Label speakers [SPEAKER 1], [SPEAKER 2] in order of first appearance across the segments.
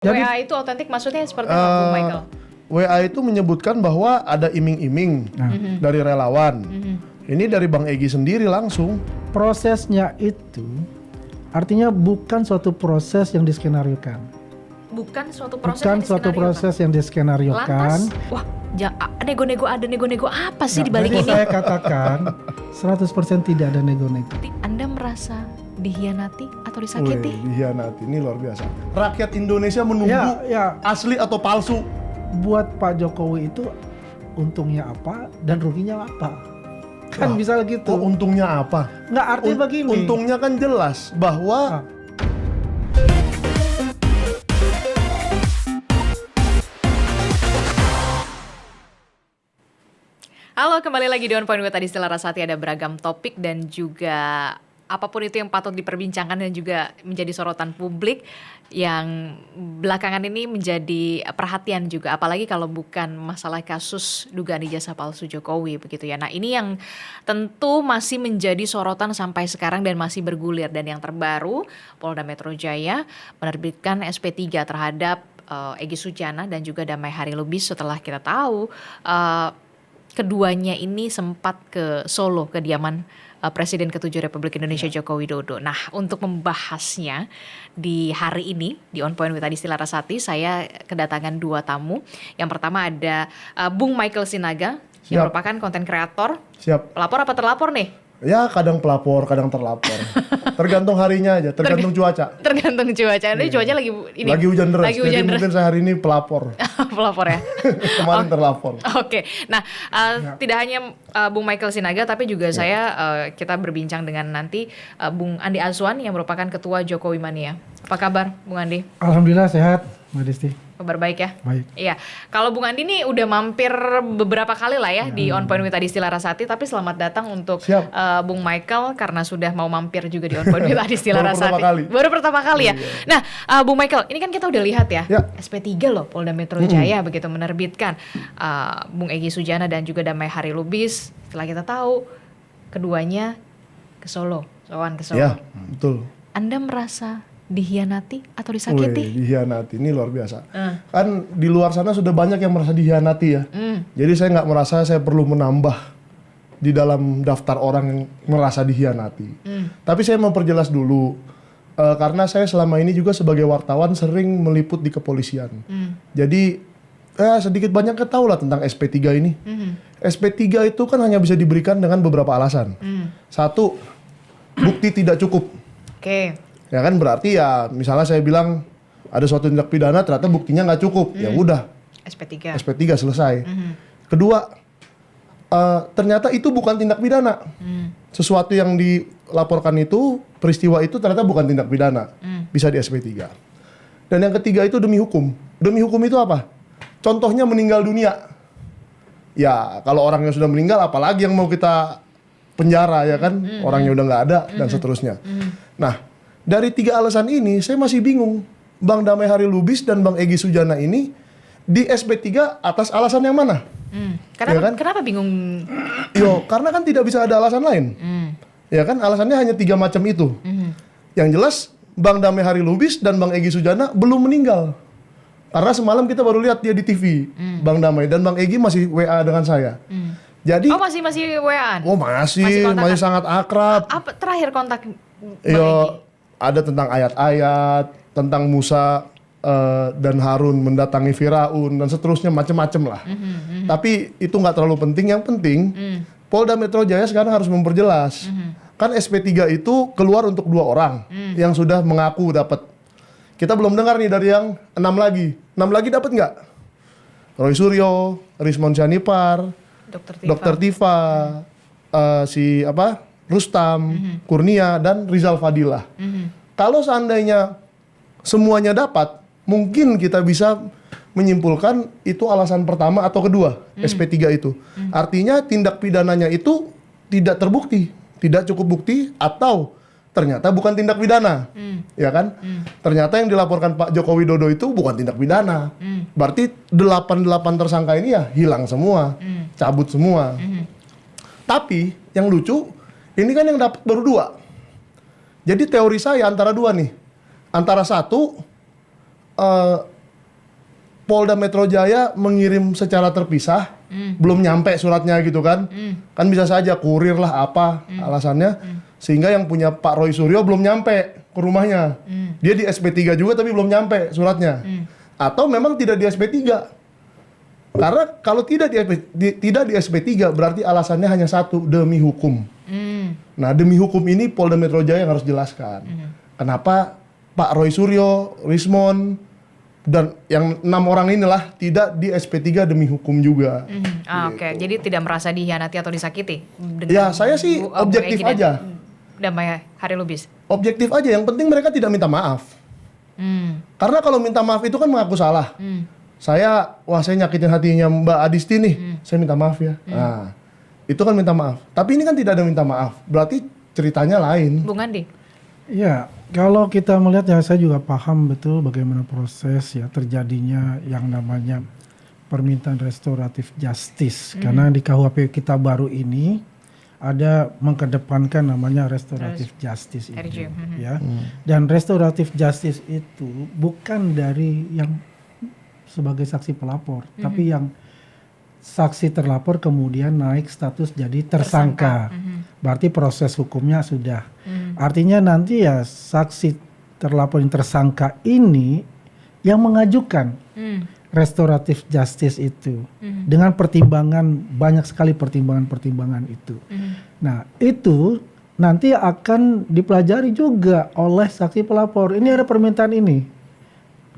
[SPEAKER 1] Jadi,
[SPEAKER 2] WA itu otentik maksudnya seperti apa, Bung Michael?
[SPEAKER 1] WA itu menyebutkan bahwa ada iming-iming dari relawan. Ini dari Bang Egy sendiri langsung.
[SPEAKER 3] prosesnya itu artinya bukan suatu proses yang diskenariokan.
[SPEAKER 2] Bukan suatu proses
[SPEAKER 3] Bukan
[SPEAKER 2] yang
[SPEAKER 3] suatu
[SPEAKER 2] diskenariokan.
[SPEAKER 3] proses yang diskenariokan.
[SPEAKER 2] Lantas, wah, nego-nego ada nego-nego apa sih di
[SPEAKER 3] Nah,
[SPEAKER 2] balik
[SPEAKER 3] jadi
[SPEAKER 2] ini?
[SPEAKER 3] saya katakan 100% tidak ada nego-nego.
[SPEAKER 2] Anda merasa dihianati atau disakiti?
[SPEAKER 1] Dikhianati, ini luar biasa. Rakyat Indonesia menunggu
[SPEAKER 3] Ya,
[SPEAKER 1] asli atau palsu.
[SPEAKER 3] buat Pak Jokowi itu untungnya apa dan ruginya apa? Kan
[SPEAKER 1] Wah,
[SPEAKER 3] bisa gitu.
[SPEAKER 1] Oh, untungnya apa?
[SPEAKER 3] Nggak, artinya begini.
[SPEAKER 1] Untungnya kan jelas bahwa
[SPEAKER 2] Halo, kembali lagi di On Point with Adistila Rasati. Ada beragam topik dan juga apapun itu yang patut diperbincangkan dan juga menjadi sorotan publik yang belakangan ini menjadi perhatian juga, apalagi kalau bukan masalah kasus dugaan ijazah palsu Jokowi begitu ya. Nah, ini yang tentu masih menjadi sorotan sampai sekarang dan masih bergulir. Dan yang terbaru, Polda Metro Jaya menerbitkan SP3 terhadap Egy Sujana dan juga Damai Hari Lubis setelah kita tahu keduanya ini sempat ke Solo, kediaman Presiden ke-7 Republik Indonesia Joko Widodo. Nah, untuk membahasnya di hari ini di On Point with Adistila Rasati, saya kedatangan dua tamu. Yang pertama ada Bung Michael Sinaga, yang
[SPEAKER 1] Siap.
[SPEAKER 2] merupakan konten kreator.
[SPEAKER 1] siap.
[SPEAKER 2] Pelapor apa terlapor nih?
[SPEAKER 1] Ya kadang pelapor, kadang terlapor. Tergantung harinya aja, tergantung cuaca.
[SPEAKER 2] Tergantung cuaca. Ini cuaca lagi ini.
[SPEAKER 1] Lagi hujan deras,
[SPEAKER 2] Lagi hujan
[SPEAKER 1] jadi
[SPEAKER 2] deras.
[SPEAKER 1] mungkin saya hari ini pelapor.
[SPEAKER 2] Pelapor ya.
[SPEAKER 1] Kemarin terlapor.
[SPEAKER 2] Oke, nah tidak hanya Bung Michael Sinaga, tapi juga saya kita berbincang dengan nanti Bung Andi Azwan yang merupakan Ketua Jokowi Mania. Apa kabar, Bung Andi?
[SPEAKER 3] Alhamdulillah sehat, Mbak Desti.
[SPEAKER 2] Kabar baik ya?
[SPEAKER 3] Baik.
[SPEAKER 2] Iya, kalau Bung Andi nih udah mampir beberapa kali lah ya di On Point with Adistila Rasati, tapi selamat datang untuk
[SPEAKER 1] Siap.
[SPEAKER 2] Bung Michael karena sudah mau mampir juga di On Point with Adistila
[SPEAKER 1] Baru
[SPEAKER 2] Rasati.
[SPEAKER 1] pertama kali.
[SPEAKER 2] Baru pertama kali ya. Nah, Bung Michael, ini kan kita udah lihat ya,
[SPEAKER 1] Ya.
[SPEAKER 2] SP3 loh Polda Metro Jaya begitu menerbitkan Bung Egy Sujana dan juga Damai Hari Lubis. Setelah kita tahu keduanya ke Solo, sowan ke Solo.
[SPEAKER 1] Ya, betul.
[SPEAKER 2] Anda merasa dihianati atau
[SPEAKER 1] Wih,
[SPEAKER 2] disakiti?
[SPEAKER 1] dikhianati, ini luar biasa. Kan di luar sana sudah banyak yang merasa dikhianati ya. Jadi saya nggak merasa saya perlu menambah di dalam daftar orang yang merasa dikhianati. Tapi saya mau perjelas dulu, karena saya selama ini juga sebagai wartawan sering meliput di kepolisian. Jadi sedikit banyak ketahui lah tentang SP3 ini. SP3 itu kan hanya bisa diberikan dengan beberapa alasan. Satu, bukti tidak cukup.
[SPEAKER 2] Oke.
[SPEAKER 1] Ya kan berarti ya misalnya saya bilang ada suatu tindak pidana ternyata buktinya nggak cukup, ya udah
[SPEAKER 2] SP3.
[SPEAKER 1] SP3 selesai. Kedua, ternyata itu bukan tindak pidana. Sesuatu yang dilaporkan itu, peristiwa itu ternyata bukan tindak pidana, bisa di SP3. Dan yang ketiga itu demi hukum. Demi hukum itu apa? Contohnya meninggal dunia. Ya kalau orangnya sudah meninggal, apalagi yang mau kita penjara ya kan, orangnya udah nggak ada dan seterusnya. Nah, dari tiga alasan ini saya masih bingung. Bang Damai Hari Lubis dan Bang Egy Sujana ini di SP3 atas alasan yang mana?
[SPEAKER 2] Kenapa,
[SPEAKER 1] Ya kan?
[SPEAKER 2] kenapa bingung?
[SPEAKER 1] Yo, karena kan tidak bisa ada alasan lain. Ya kan, alasannya hanya tiga macam itu. Yang jelas Bang Damai Hari Lubis dan Bang Egy Sujana belum meninggal. Karena semalam kita baru lihat dia di TV, Bang Damai dan Bang Egy masih WA dengan saya. Jadi,
[SPEAKER 2] Oh masih WA-an?
[SPEAKER 1] masih
[SPEAKER 2] kontakan?
[SPEAKER 1] sangat akrab.
[SPEAKER 2] Apa terakhir kontak Bang
[SPEAKER 1] Yo,
[SPEAKER 2] Egy?
[SPEAKER 1] ada tentang ayat-ayat, tentang Musa dan Harun mendatangi Firaun dan seterusnya macam-macam lah. Tapi itu nggak terlalu penting. Yang penting Polda Metro Jaya sekarang harus memperjelas. Kan SP3 itu keluar untuk 2 orang yang sudah mengaku dapat. Kita belum dengar nih dari yang 6 lagi. 6 lagi dapat nggak? Roy Suryo, Rismon Syanipar, Dr. Tifa, si apa? Rustam, Kurnia, dan Rizal Fadilah. Kalau seandainya semuanya dapat, mungkin kita bisa menyimpulkan itu alasan pertama atau kedua, SP3 itu. Artinya tindak pidananya itu tidak terbukti, tidak cukup bukti, atau ternyata bukan tindak pidana. Ya kan? Ternyata yang dilaporkan Pak Joko Widodo itu bukan tindak pidana. Berarti 88 tersangka ini ya hilang semua, cabut semua. Tapi yang lucu, ini kan yang dapat baru 2. Jadi teori saya antara 2 nih. Antara 1, eh, Polda Metro Jaya mengirim secara terpisah, belum nyampe suratnya gitu kan. Kan bisa saja kurir lah apa alasannya. Sehingga yang punya Pak Roy Suryo belum nyampe ke rumahnya. Dia di SP3 juga tapi belum nyampe suratnya. Atau memang tidak di SP3. Karena kalau tidak di SP3 berarti alasannya hanya satu, demi hukum. Nah, demi hukum ini Polda Metro Jaya yang harus jelaskan. Kenapa Pak Roy Suryo, Rismon, dan yang 6 orang inilah tidak di SP3 demi hukum juga.
[SPEAKER 2] Oke, jadi tidak merasa dihianati atau disakiti?
[SPEAKER 1] Ya, saya sih objektif aja.
[SPEAKER 2] Damai Hari Lubis.
[SPEAKER 1] Objektif aja, yang penting mereka tidak minta maaf. Karena kalau minta maaf itu kan mengaku salah. Saya nyakitin hatinya Mbak Adisti nih, saya minta maaf ya. Nah, itu kan minta maaf. Tapi ini kan tidak ada minta maaf, berarti ceritanya lain.
[SPEAKER 2] Bung Andi?
[SPEAKER 3] Ya, kalau kita melihat ya saya juga paham betul bagaimana proses ya terjadinya yang namanya permintaan restoratif justice. Karena di KUHP kita baru ini ada mengkedepankan namanya restoratif justice itu.
[SPEAKER 2] RJ.
[SPEAKER 3] Ya. Dan restoratif justice itu bukan dari yang sebagai saksi pelapor, tapi yang saksi terlapor kemudian naik status jadi tersangka. Berarti proses hukumnya sudah. Artinya nanti ya saksi terlapor yang tersangka ini yang mengajukan restoratif justice itu dengan pertimbangan, banyak sekali pertimbangan-pertimbangan itu. Nah, itu nanti akan dipelajari juga oleh saksi pelapor. Ini ada permintaan ini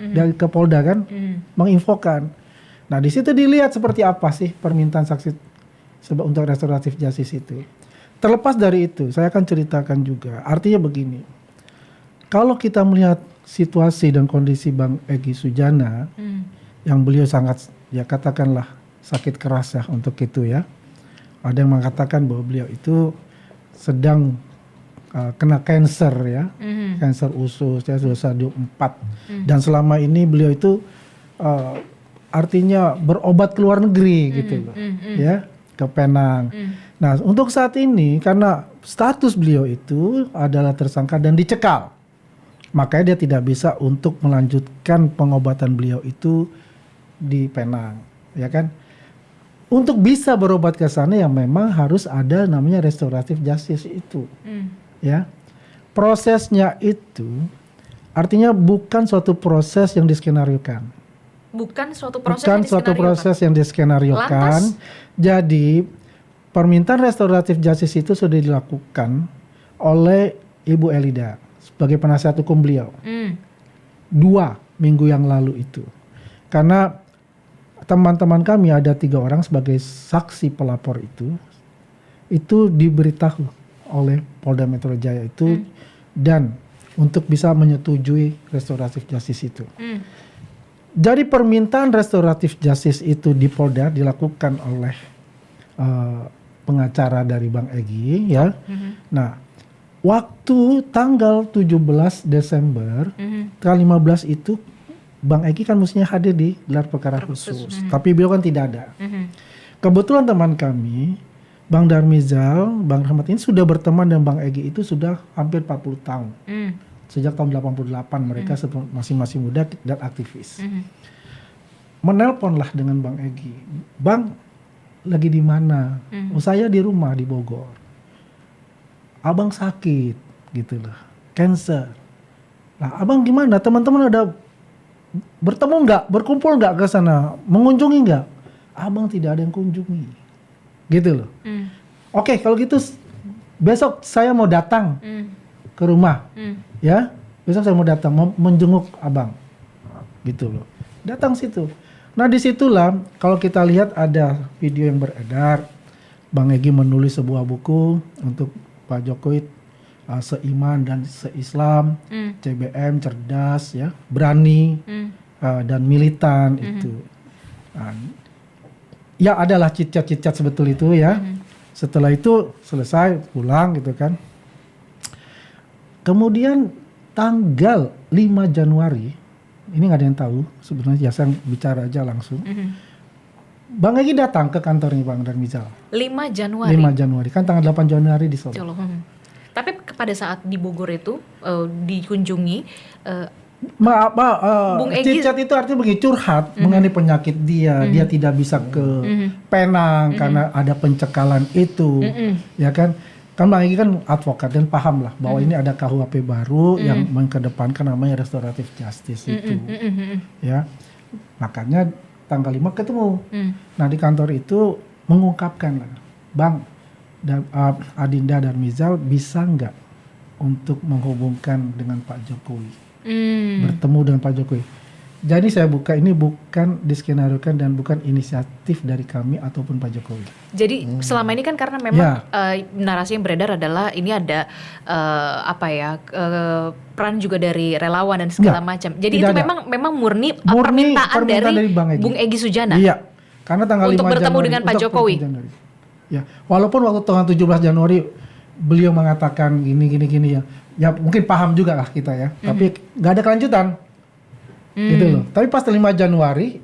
[SPEAKER 3] dari ke Polda kan, menginfokan. Nah, di situ dilihat seperti apa sih permintaan saksi untuk restoratif justice itu. Terlepas dari itu, saya akan ceritakan juga. Artinya begini, kalau kita melihat situasi dan kondisi Bang Egy Sujana, yang beliau sangat, ya katakanlah sakit keras ya untuk itu ya. Ada yang mengatakan bahwa beliau itu sedang kena cancer ya, cancer usus ya, sudah stadium 4. Dan selama ini beliau itu artinya berobat ke luar negeri gitu loh, ya, ke Penang. Nah, untuk saat ini karena status beliau itu adalah tersangka dan dicekal, makanya dia tidak bisa untuk melanjutkan pengobatan beliau itu di Penang, ya kan? Untuk bisa berobat ke sana ya memang harus ada namanya restoratif justice itu, ya. Prosesnya itu artinya bukan suatu proses yang diskenariokan.
[SPEAKER 2] Bukan suatu proses
[SPEAKER 3] yang diskenariokan. Jadi permintaan restoratif justice itu sudah dilakukan oleh Ibu Elida sebagai penasihat hukum beliau 2 minggu yang lalu itu. Karena teman-teman kami ada 3 orang sebagai saksi pelapor itu diberitahu oleh Polda Metro Jaya itu dan untuk bisa menyetujui restoratif justice itu. Jadi permintaan restoratif justice itu di Polda dilakukan oleh pengacara dari Bang Egy ya. Nah, waktu tanggal 17 Desember tanggal 15 itu Bang Egy kan mestinya hadir di gelar perkara khusus. Tapi beliau kan tidak ada. Kebetulan teman kami Bang Darmizal, Bang Rahmat ini sudah berteman dengan Bang Egy itu sudah hampir 40 tahun. Sejak tahun 88 mereka masih muda dan aktivis. Menelponlah dengan Bang Egy. Bang, lagi di mana? Oh, saya di rumah di Bogor. Abang sakit gitu loh. Cancer. Nah, abang gimana? Teman-teman ada bertemu nggak? Berkumpul nggak ke sana? Mengunjungi nggak? Abang tidak ada yang kunjungi. Gitu loh. Oke, kalau gitu besok saya mau datang ke rumah. Ya, besok saya mau datang menjenguk abang, gitu loh. Datang situ. Nah disitulah kalau kita lihat ada video yang beredar, Bang Egy menulis sebuah buku untuk Pak Jokowi, seiman dan seislam, CBM, cerdas, ya, berani dan militan itu. Ya adalah cicat-cicat sebetul itu ya. Setelah itu selesai pulang gitu kan. Kemudian tanggal 5 Januari, ini nggak ada yang tahu sebenarnya, ya saya bicara aja langsung. Bang Egy datang ke kantornya Bang Darmizal.
[SPEAKER 2] 5 Januari?
[SPEAKER 3] 5 Januari, kan tanggal 8 Januari di Solo.
[SPEAKER 2] Tapi pada saat di Bogor itu dikunjungi, Bung Egy.
[SPEAKER 3] Cicat itu artinya begini, curhat mengenai penyakit dia, dia tidak bisa ke Penang karena ada pencekalan itu, ya kan? Kan Bang Egy kan advokat dan paham lah bahwa ini ada KUHP baru yang mengedepankan namanya restoratif justice itu, ya. Makanya tanggal 5 ketemu. Nah di kantor itu mengungkapkan lah, Bang, Adinda dan Mizal bisa nggak untuk menghubungkan dengan Pak Jokowi? Bertemu dengan Pak Jokowi. Jadi saya buka ini bukan diskenariokan dan bukan inisiatif dari kami ataupun Pak Jokowi.
[SPEAKER 2] Jadi selama ini kan karena memang narasi yang beredar adalah ini ada peran juga dari relawan dan segala macam. Jadi itu memang murni permintaan dari Bung Egy Sujana.
[SPEAKER 3] Iya. Karena tanggal 5
[SPEAKER 2] untuk bertemu
[SPEAKER 3] Januari,
[SPEAKER 2] dengan Pak Jokowi.
[SPEAKER 3] Ya, walaupun waktu tanggal 17 Januari beliau mengatakan gini ya. Ya mungkin paham juga lah kita ya. Tapi nggak ada kelanjutan. Gitu loh. Tapi pas 5 Januari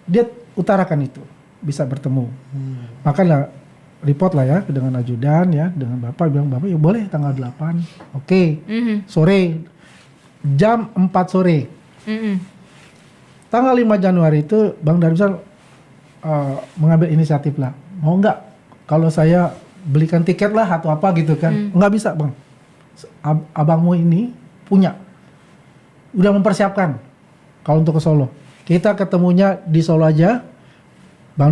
[SPEAKER 3] dia utarakan itu bisa bertemu. Makanya report lah ya dengan ajudan ya, dengan Bapak bilang Bapak ya boleh tanggal 8. Oke. Sore jam 4 sore. Tanggal 5 Januari itu Bang Darmizal mengambil inisiatif lah. Mau nggak kalau saya belikan tiket lah atau apa gitu kan? Nggak bisa Bang. Abangmu ini punya. Udah mempersiapkan kalau untuk ke Solo. Kita ketemunya di Solo aja. Bang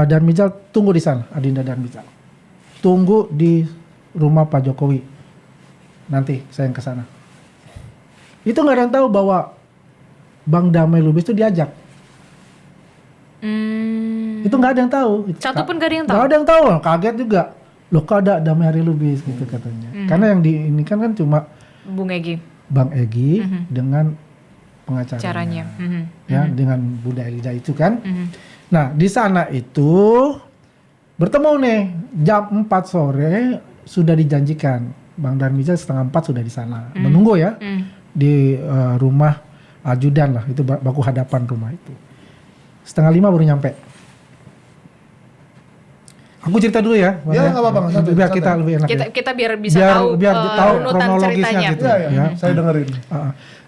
[SPEAKER 3] Darmizal tunggu di sana, Adinda Darmizal. Tunggu di rumah Pak Jokowi. Nanti saya yang ke sana. Itu nggak ada yang tahu bahwa Bang Damai Lubis itu diajak. Itu nggak ada yang tahu.
[SPEAKER 2] Satu pun nggak ada yang tahu.
[SPEAKER 3] Nggak ada yang tahu, kaget juga. Loh kok ada Damai Lubis gitu katanya. Karena yang ini kan cuma
[SPEAKER 2] Bung Egy.
[SPEAKER 3] Bang Egy dengan pengacaranya.
[SPEAKER 2] Caranya.
[SPEAKER 3] Ya, dengan Bunda Elida itu kan. Nah, di sana itu bertemu nih jam 4 sore sudah dijanjikan. Bang Darmizal 3:30 sudah di sana. Menunggu ya. Di rumah ajudan lah, itu baku hadapan rumah itu. 4:30 baru nyampe. Aku cerita dulu ya.
[SPEAKER 1] Ya nggak apa-apa.
[SPEAKER 3] Biar kita lebih enak.
[SPEAKER 2] Kita biar bisa tahu
[SPEAKER 3] tahu
[SPEAKER 2] runutan
[SPEAKER 3] kronologisnya
[SPEAKER 2] ceritanya.
[SPEAKER 3] gitu.
[SPEAKER 1] Ya, saya dengerin.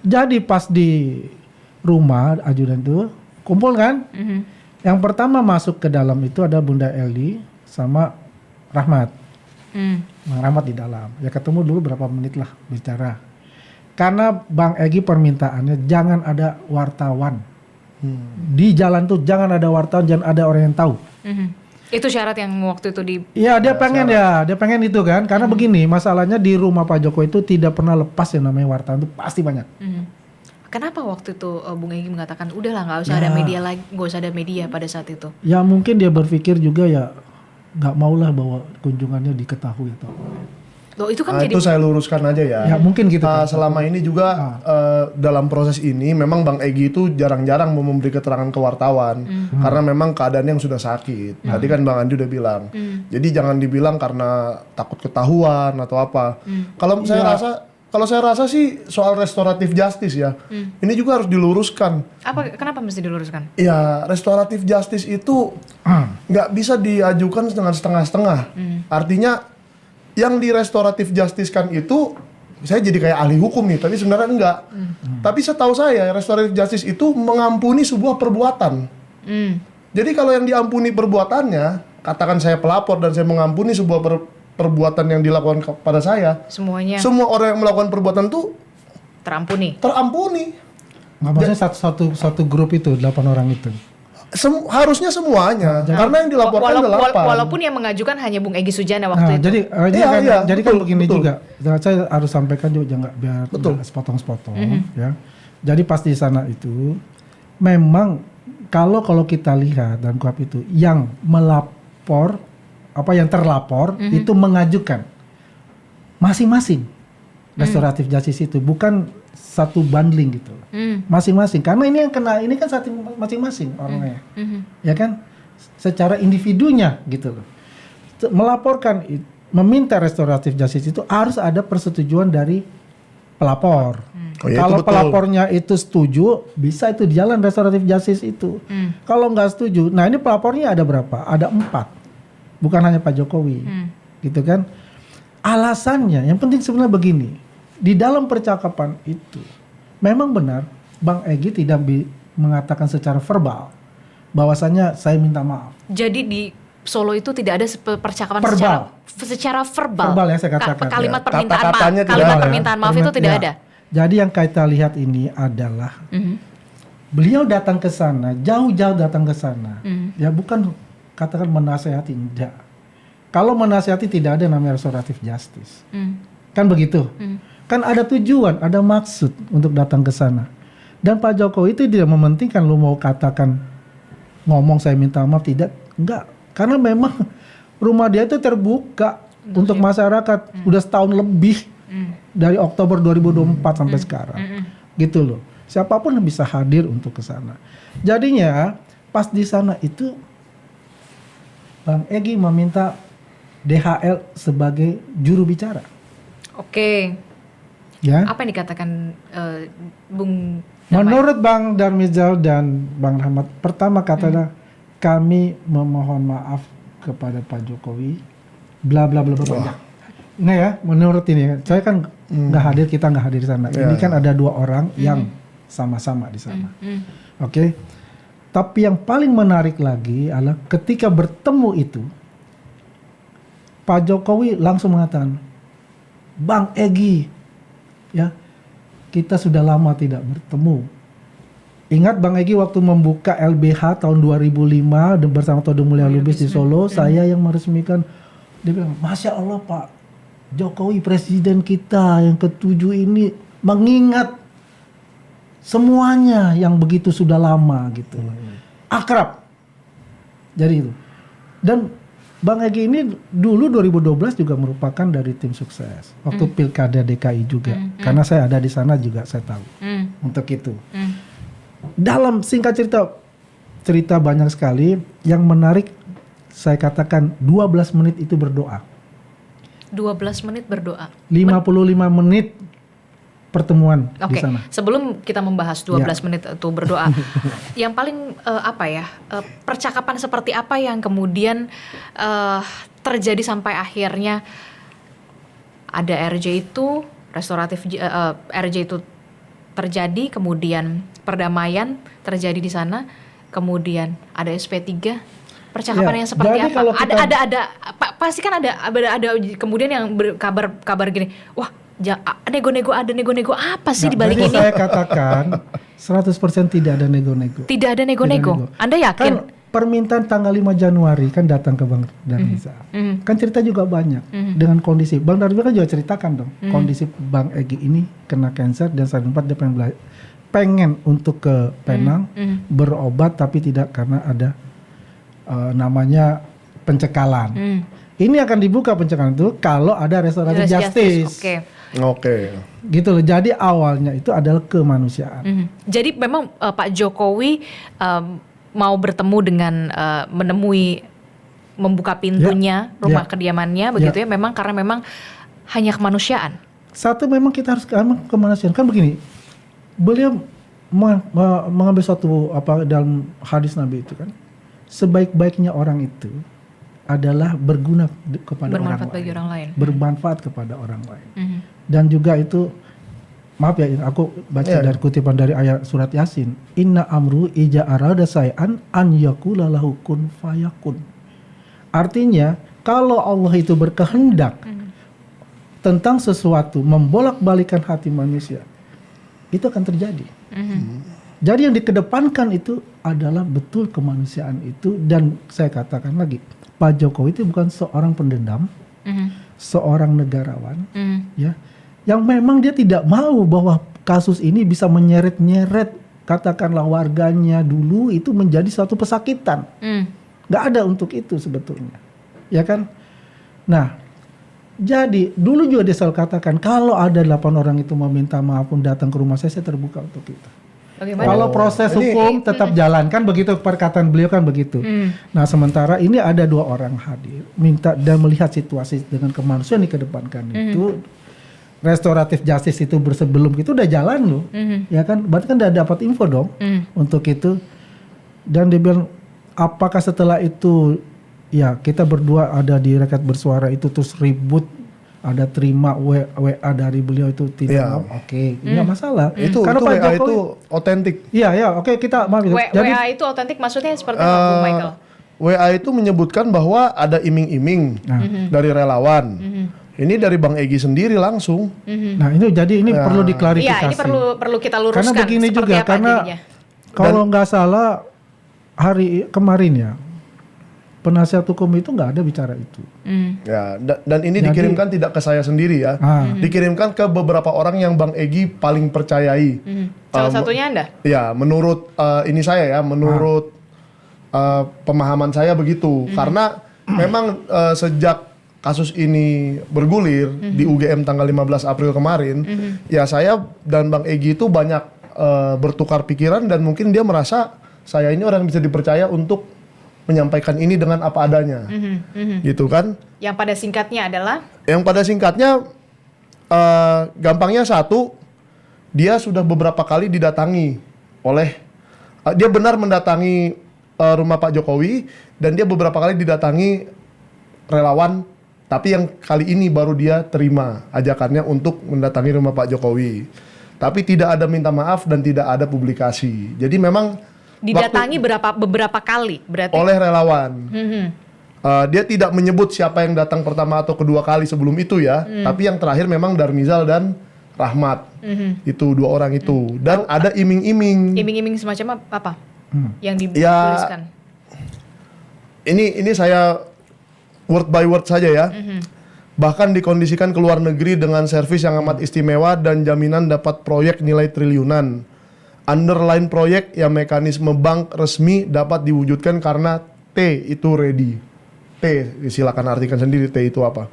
[SPEAKER 3] Jadi pas di rumah ajudan itu kumpul kan. Yang pertama masuk ke dalam itu ada Bunda Eli sama Rahmat. Bang Rahmat di dalam. Ya ketemu dulu berapa menit lah bicara. Karena Bang Egy permintaannya jangan ada wartawan. Di jalan tuh jangan ada wartawan, jangan ada orang yang tahu.
[SPEAKER 2] Itu syarat yang waktu itu di.
[SPEAKER 3] Iya dia pengen itu kan. Karena begini masalahnya di rumah Pak Jokowi itu tidak pernah lepas yang namanya wartawan itu pasti banyak.
[SPEAKER 2] Kenapa waktu itu Bung Egy mengatakan udahlah nggak usah ada media lagi, nggak usah ada media pada saat itu?
[SPEAKER 3] Ya mungkin dia berpikir juga ya nggak maulah bahwa kunjungannya diketahui atau.
[SPEAKER 2] Loh itu kan jadi.
[SPEAKER 1] Itu saya luruskan aja ya.
[SPEAKER 3] Ya mungkin gitu.
[SPEAKER 1] Selama ini juga dalam proses ini memang Bang Egy itu jarang-jarang mau memberi keterangan ke wartawan karena memang keadaannya yang sudah sakit. Tadi kan Bang Andi udah bilang. Jadi jangan dibilang karena takut ketahuan atau apa. Kalau saya rasa sih soal restoratif justice ya. Ini juga harus diluruskan.
[SPEAKER 2] Kenapa mesti diluruskan?
[SPEAKER 1] Ya, restoratif justice itu nggak bisa diajukan dengan setengah-setengah. Artinya yang di restoratif justice kan itu, saya jadi kayak ahli hukum nih, tapi sebenarnya enggak. Tapi setahu saya, restoratif justice itu mengampuni sebuah perbuatan. Jadi kalau yang diampuni perbuatannya, katakan saya pelapor dan saya mengampuni sebuah perbuatan yang dilakukan kepada saya, semua orang yang melakukan perbuatan itu
[SPEAKER 2] terampuni.
[SPEAKER 3] Nggak maksudnya satu grup itu 8 orang itu.
[SPEAKER 1] Harusnya semuanya, karena yang dilaporkan
[SPEAKER 2] walaupun yang mengajukan hanya Bung Egy Sujana waktu itu.
[SPEAKER 3] Jadi kan begini betul. Juga, saya harus sampaikan juga jangan biar sepotong-sepotong, ya. Jadi pas di sana itu, memang kalau kita lihat dan KUHP itu, yang melapor, yang terlapor itu mengajukan masing-masing restoratif justice itu, bukan satu bundling gitu, masing-masing. Karena ini yang kena, ini kan satu masing-masing orangnya, ya kan, secara individunya gitu loh. Melaporkan, meminta restoratif justice itu harus ada persetujuan dari pelapor. Kalau pelapornya itu setuju, bisa itu jalan restoratif justice itu. Kalau nggak setuju, nah ini pelapornya ada berapa? Ada 4, bukan hanya Pak Jokowi, gitu kan. Alasannya, yang penting sebenarnya begini. Di dalam percakapan itu memang benar Bang Egy tidak mengatakan secara verbal bahwasanya saya minta maaf.
[SPEAKER 2] Jadi di Solo itu tidak ada percakapan
[SPEAKER 3] Verbal.
[SPEAKER 2] secara verbal.
[SPEAKER 3] Verbal ya saya katakan.
[SPEAKER 2] Kalimat
[SPEAKER 1] Ya,
[SPEAKER 2] permintaan maaf,
[SPEAKER 1] kata-katanya tidak
[SPEAKER 2] kalimat
[SPEAKER 1] ada.
[SPEAKER 2] permintaan maaf itu tidak
[SPEAKER 3] Ya.
[SPEAKER 2] ada.
[SPEAKER 3] Jadi yang kita lihat ini adalah beliau datang ke sana, jauh-jauh datang ke sana. Ya bukan katakan menasehati, enggak. Kalau menasehati tidak ada namanya restoratif justice. Kan begitu. Kan ada tujuan, ada maksud untuk datang ke sana. Dan Pak Jokowi itu tidak mementingkan lu mau katakan ngomong saya minta maaf, tidak. Enggak. Karena memang rumah dia itu terbuka untuk masyarakat udah setahun lebih. Dari Oktober 2024 sampai sekarang. Gitu loh. Siapapun bisa hadir untuk ke sana. Jadinya pas di sana itu Bang Egy meminta DHL sebagai juru bicara.
[SPEAKER 2] Oke.
[SPEAKER 3] Ya.
[SPEAKER 2] Apa yang dikatakan Bung Damai?
[SPEAKER 3] Menurut Bang Darmizal dan Bang Rahmat, pertama katanya kami memohon maaf kepada Pak Jokowi, bla bla bla bla banyak. Nah ya, menurut ini, saya kan nggak hadir, kita nggak hadir di sana. Ini kan ada 2 orang yang sama-sama di sana. Oke. Tapi yang paling menarik lagi adalah ketika bertemu itu, Pak Jokowi langsung mengatakan, Bang Egy, ya kita sudah lama tidak bertemu. Ingat Bang Egy waktu membuka LBH tahun 2005 bersama Todung Mulya Lubis di Solo, saya yang meresmikan. Dia bilang, Masya Allah Pak Jokowi presiden kita yang ke-7 ini mengingat semuanya yang begitu sudah lama gitu. Akrab. Jadi itu. Dan Bang Egy ini dulu 2012 juga merupakan dari tim sukses. Waktu Pilkada DKI juga. Karena saya ada di sana juga saya tahu. Untuk itu. Dalam singkat cerita banyak sekali. Yang menarik saya katakan 12 menit itu berdoa. 12
[SPEAKER 2] menit berdoa.
[SPEAKER 3] 55 menit pertemuan di
[SPEAKER 2] Oke,
[SPEAKER 3] sana.
[SPEAKER 2] sebelum kita membahas 12 menit itu berdoa, yang paling percakapan seperti apa yang kemudian terjadi sampai akhirnya ada RJ itu, RJ itu terjadi, kemudian perdamaian terjadi di sana, kemudian ada SP3, percakapan yang seperti
[SPEAKER 3] jadi
[SPEAKER 2] apa?
[SPEAKER 3] kalau kita-
[SPEAKER 2] Pasti kan ada kemudian yang kabar gini, wah nego-nego apa sih di balik
[SPEAKER 3] Jadi
[SPEAKER 2] ini?
[SPEAKER 3] saya katakan 100% tidak ada nego-nego.
[SPEAKER 2] Tidak ada nego-nego. Anda yakin?
[SPEAKER 3] Kan permintaan tanggal 5 Januari kan datang ke Bang Darmizal. Kan cerita juga banyak dengan kondisi. Bang Darmizal kan juga ceritakan dong kondisi Bang Egy ini kena cancer dan saat 4 dia pengen untuk ke Penang berobat tapi tidak karena ada namanya pencekalan. Ini akan dibuka pencekalan itu kalau ada restoratif justice.
[SPEAKER 2] Oke.
[SPEAKER 3] Gitu loh. Jadi awalnya itu adalah kemanusiaan.
[SPEAKER 2] Jadi memang Pak Jokowi mau bertemu dengan menemui membuka pintunya rumah kediamannya begitu ya, memang karena memang hanya kemanusiaan.
[SPEAKER 3] Satu memang kita harus kemanusiaan. Kan begini. Beliau mengambil suatu dalam hadis Nabi itu kan. Sebaik-baiknya orang itu adalah berguna kepada
[SPEAKER 2] bermanfaat bagi orang lain.
[SPEAKER 3] Bermanfaat kepada orang lain. Dan juga itu, maaf ya, aku baca dari kutipan dari ayat surat Yasin. Inna amru ija arada say'an an yakula lahu kun fayakun. Artinya, kalau Allah itu berkehendak tentang sesuatu, membolak-balikan hati manusia, itu akan terjadi. Jadi yang dikedepankan itu adalah betul kemanusiaan itu. Dan saya katakan lagi, Pak Jokowi itu bukan seorang pendendam, seorang negarawan, ya, yang memang dia tidak mau bahwa kasus ini bisa menyeret-nyeret katakanlah warganya dulu itu menjadi suatu pesakitan. Nggak ada untuk itu sebetulnya, ya kan? Nah, jadi dulu juga dia selalu katakan kalau ada 8 orang itu meminta maaf pun datang ke rumah saya terbuka untuk itu.
[SPEAKER 2] Bagaimana?
[SPEAKER 3] Kalau proses hukum tetap jalan, kan begitu perkataan beliau kan begitu. Nah sementara ini ada 2 orang hadir minta dan melihat situasi dengan kemanusiaan dikedepankan itu restoratif justice itu sebelum itu udah jalan loh, ya kan? Berarti kan udah dapat info dong untuk itu. Dan dia bilang apakah setelah itu ya kita berdua ada di Rakyat Bersuara itu terus ribut ada terima WA dari beliau itu tidak
[SPEAKER 1] Iya.
[SPEAKER 3] maaf, oke, nggak masalah.
[SPEAKER 1] Itu
[SPEAKER 3] Karena Pak
[SPEAKER 1] WA
[SPEAKER 3] Jokowi,
[SPEAKER 1] itu otentik.
[SPEAKER 3] iya ya, oke kita maaf itu. Jadi
[SPEAKER 2] WA itu otentik maksudnya seperti apa, Bung Michael?
[SPEAKER 1] WA itu menyebutkan bahwa ada iming-iming dari relawan. Ini dari Bang Egy sendiri langsung.
[SPEAKER 3] nah ini jadi ini perlu diklarifikasi.
[SPEAKER 2] Iya, ini perlu kita luruskan.
[SPEAKER 3] Karena begini
[SPEAKER 2] seperti
[SPEAKER 3] juga,
[SPEAKER 2] apa
[SPEAKER 3] karena
[SPEAKER 2] jadinya.
[SPEAKER 3] kalau nggak salah hari kemarin ya, penasihat hukum itu nggak ada bicara itu.
[SPEAKER 1] Ya, dan ini
[SPEAKER 3] Jadi-
[SPEAKER 1] dikirimkan tidak ke saya sendiri ya. Dikirimkan ke beberapa orang yang Bang Egy paling percayai.
[SPEAKER 2] Salah satunya Anda?
[SPEAKER 1] Ya, menurut ini saya ya, menurut pemahaman saya begitu. Karena memang sejak kasus ini bergulir di UGM tanggal 15 April kemarin, ya saya dan Bang Egy itu banyak bertukar pikiran dan mungkin dia merasa saya ini orang yang bisa dipercaya untuk menyampaikan ini dengan apa adanya. Gitu kan?
[SPEAKER 2] Yang pada singkatnya adalah
[SPEAKER 1] Yang pada singkatnya, gampangnya satu, dia sudah beberapa kali didatangi oleh, dia benar mendatangi rumah Pak Jokowi, dan dia beberapa kali didatangi relawan, tapi yang kali ini baru dia terima ajakannya untuk mendatangi rumah Pak Jokowi. Tapi tidak ada minta maaf dan tidak ada publikasi. Jadi memang
[SPEAKER 2] didatangi beberapa kali berarti.
[SPEAKER 1] oleh relawan. Dia tidak menyebut siapa yang datang pertama atau kedua kali sebelum itu ya, tapi yang terakhir memang Darmizal dan Rahmat. Itu dua orang itu. Dan ada iming-iming.
[SPEAKER 2] Iming-iming semacam apa? Yang
[SPEAKER 1] Ya,
[SPEAKER 2] dituliskan.
[SPEAKER 1] Ini saya word by word saja ya. Bahkan dikondisikan ke luar negeri dengan servis yang amat istimewa dan jaminan dapat proyek nilai triliunan. Underline proyek yang mekanisme bank resmi dapat diwujudkan karena T itu ready. T, silakan artikan sendiri T itu apa.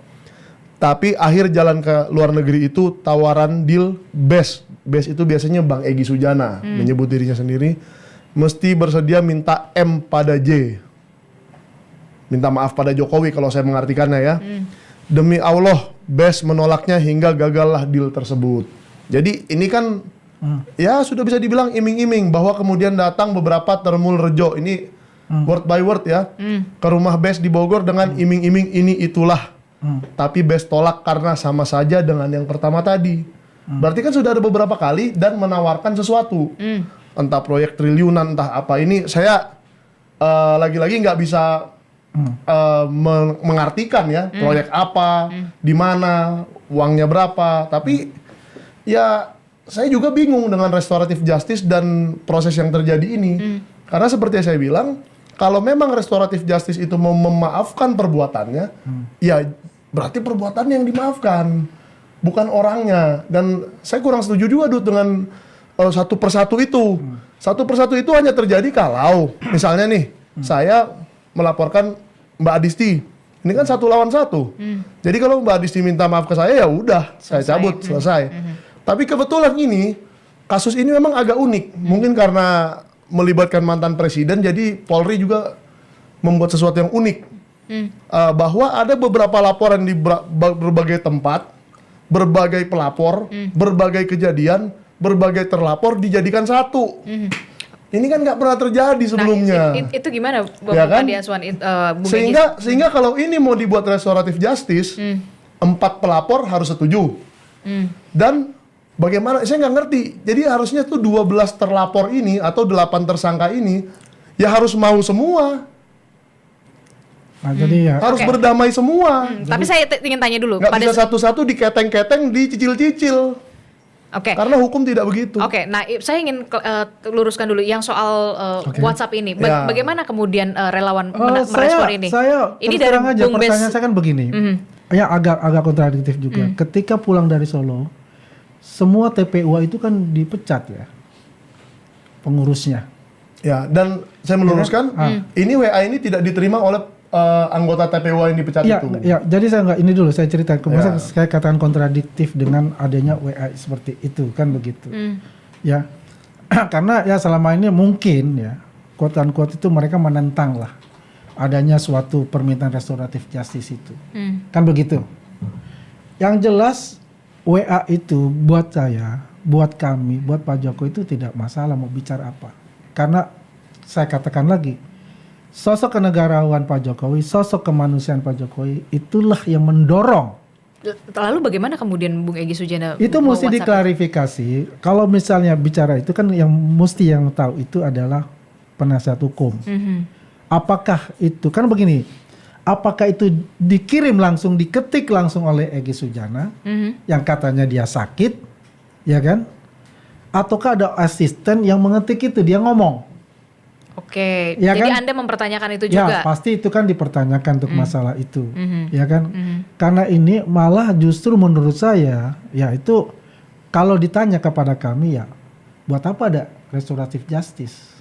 [SPEAKER 1] Tapi akhir jalan ke luar negeri itu tawaran deal best. Best itu biasanya Bang Egy Sujana menyebut dirinya sendiri. Mesti bersedia minta M pada J. Minta maaf pada Jokowi kalau saya mengartikannya ya. Demi Allah, best menolaknya hingga gagallah deal tersebut. Jadi ini kan ya sudah bisa dibilang iming-iming, bahwa kemudian datang beberapa termul rejo, ini word by word ya, ke rumah best di Bogor dengan iming-iming ini itulah. Tapi best tolak karena sama saja dengan yang pertama tadi. Berarti kan sudah ada beberapa kali dan menawarkan sesuatu. Entah proyek triliunan, entah apa. Ini saya lagi-lagi nggak bisa mengartikan ya proyek apa, di mana, uangnya berapa. Tapi ya saya juga bingung dengan restoratif justice dan proses yang terjadi ini. Karena seperti yang saya bilang, kalau memang restoratif justice itu mau memaafkan perbuatannya, ya berarti perbuatannya yang dimaafkan, bukan orangnya. Dan saya kurang setuju juga dengan satu persatu itu. Satu persatu itu hanya terjadi kalau misalnya nih, saya melaporkan Mbak Adisti, ini kan 1 lawan 1. Jadi kalau Mbak Adisti minta maaf ke saya, ya udah, saya cabut, selesai. Tapi kebetulan ini, kasus ini memang agak unik. Mungkin karena melibatkan mantan presiden, jadi Polri juga membuat sesuatu yang unik. Bahwa ada beberapa laporan di berbagai tempat, berbagai pelapor, berbagai kejadian, berbagai terlapor dijadikan satu. Ini kan nggak pernah terjadi sebelumnya.
[SPEAKER 2] Nah, itu gimana, Bapak
[SPEAKER 1] Ya kan?
[SPEAKER 2] Adi Aswan, Bung
[SPEAKER 1] Sehingga kalau ini mau dibuat restoratif justice, 4 pelapor harus setuju. Dan bagaimana? Saya nggak ngerti. Jadi harusnya tuh 12 terlapor ini atau 8 tersangka ini ya harus mau semua.
[SPEAKER 3] Nah, jadi ya
[SPEAKER 1] Harus berdamai semua.
[SPEAKER 2] Tapi saya ingin tanya dulu.
[SPEAKER 1] Nggak bisa satu-satu diketeng-keteng, dicicil-cicil.
[SPEAKER 2] Oke.
[SPEAKER 1] Karena hukum tidak begitu.
[SPEAKER 2] Oke, nah saya ingin luruskan dulu yang soal WhatsApp ini.
[SPEAKER 1] Ya.
[SPEAKER 2] Bagaimana kemudian relawan merespon ini?
[SPEAKER 3] Saya
[SPEAKER 2] ini
[SPEAKER 3] terus
[SPEAKER 2] dari
[SPEAKER 3] terang aja,
[SPEAKER 2] Bung Bes.
[SPEAKER 3] pertanyaan saya kan begini. Ya agak kontradiktif juga. Ketika pulang dari Solo, semua TPU itu kan dipecat ya, pengurusnya.
[SPEAKER 1] Ya, dan saya meluruskan, ini WA ini tidak diterima oleh anggota TPU yang dipecat
[SPEAKER 3] Ya,
[SPEAKER 1] itu.
[SPEAKER 3] ya, jadi saya nggak ini dulu saya cerita. Kemudian
[SPEAKER 1] Ya.
[SPEAKER 3] saya katakan kontradiktif dengan adanya WA seperti itu kan begitu. Ya, karena ya selama ini mungkin ya quote unquote itu mereka menentang lah adanya suatu permintaan restoratif justice itu, kan begitu. Yang jelas WA itu buat saya, buat kami, buat Pak Jokowi itu tidak masalah mau bicara apa. Karena saya katakan lagi, sosok kenegarawan Pak Jokowi, sosok kemanusiaan Pak Jokowi itulah yang mendorong
[SPEAKER 2] Lalu bagaimana kemudian Bung Egy Sujana
[SPEAKER 3] Itu
[SPEAKER 2] mau
[SPEAKER 3] mesti
[SPEAKER 2] WhatsApp?
[SPEAKER 3] diklarifikasi. Kalau misalnya bicara itu kan yang tahu itu adalah penasihat hukum. Apakah itu kan begini? Apakah itu dikirim langsung, diketik langsung oleh Egy Sujana yang katanya dia sakit, ya kan? Ataukah ada asisten yang mengetik itu, dia ngomong?
[SPEAKER 2] Oke,
[SPEAKER 3] Ya
[SPEAKER 2] jadi
[SPEAKER 3] kan?
[SPEAKER 2] Anda mempertanyakan itu
[SPEAKER 3] Ya
[SPEAKER 2] juga.
[SPEAKER 3] pasti itu kan dipertanyakan untuk masalah itu, ya kan? Karena ini malah justru menurut saya, ya itu kalau ditanya kepada kami ya, buat apa ada restoratif justice?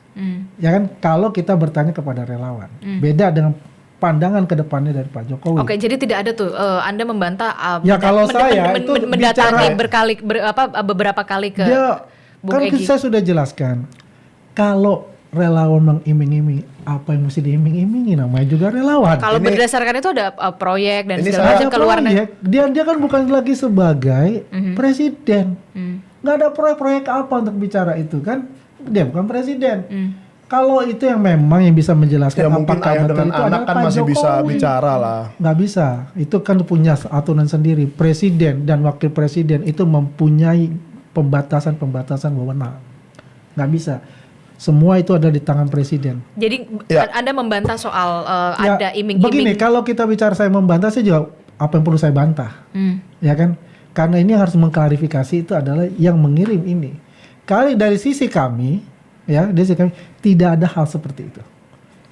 [SPEAKER 3] Ya kan? Kalau kita bertanya kepada relawan, beda dengan pandangan ke depannya dari Pak Jokowi.
[SPEAKER 2] Oke, jadi tidak ada tuh Anda membantah
[SPEAKER 3] Ya, kalau saya itu
[SPEAKER 2] mendatangi
[SPEAKER 3] bicara-
[SPEAKER 2] beberapa kali ke
[SPEAKER 3] Dia
[SPEAKER 2] Bung
[SPEAKER 3] kan
[SPEAKER 2] Egy.
[SPEAKER 3] saya sudah jelaskan, kalau relawan mengiming-imingi, apa yang mesti diiming-imingi, namanya juga relawan.
[SPEAKER 2] Kalau
[SPEAKER 1] Ini-
[SPEAKER 2] berdasarkan itu ada proyek dan
[SPEAKER 1] Ini
[SPEAKER 2] segala
[SPEAKER 1] saya-
[SPEAKER 2] macam
[SPEAKER 3] Ada
[SPEAKER 2] keluar
[SPEAKER 3] proyek, dia kan bukan lagi sebagai presiden, nggak ada proyek-proyek apa untuk bicara itu kan, dia bukan presiden. Kalau itu yang memang yang bisa menjelaskan
[SPEAKER 1] Ya mungkin
[SPEAKER 3] apakah
[SPEAKER 1] ayah
[SPEAKER 3] betul
[SPEAKER 1] dengan
[SPEAKER 3] itu
[SPEAKER 1] anak
[SPEAKER 3] adalah
[SPEAKER 1] kan
[SPEAKER 3] Pak
[SPEAKER 1] masih bisa
[SPEAKER 3] Jokowi.
[SPEAKER 1] bicara lah.
[SPEAKER 3] Nggak bisa, itu kan punya aturan sendiri. Presiden dan wakil presiden itu mempunyai pembatasan wewenang. Nggak bisa. Semua itu ada di tangan presiden.
[SPEAKER 2] Jadi
[SPEAKER 1] Ya.
[SPEAKER 2] Anda membantah soal
[SPEAKER 3] Ya,
[SPEAKER 2] ada
[SPEAKER 3] begini,
[SPEAKER 2] iming-iming.
[SPEAKER 3] kalau kita bicara saya membantah, saya juga apa yang perlu saya bantah, ya kan? Karena ini harus mengklarifikasi itu adalah yang mengirim ini. Kali dari sisi kami, ya, dari sisi kami tidak ada hal seperti itu.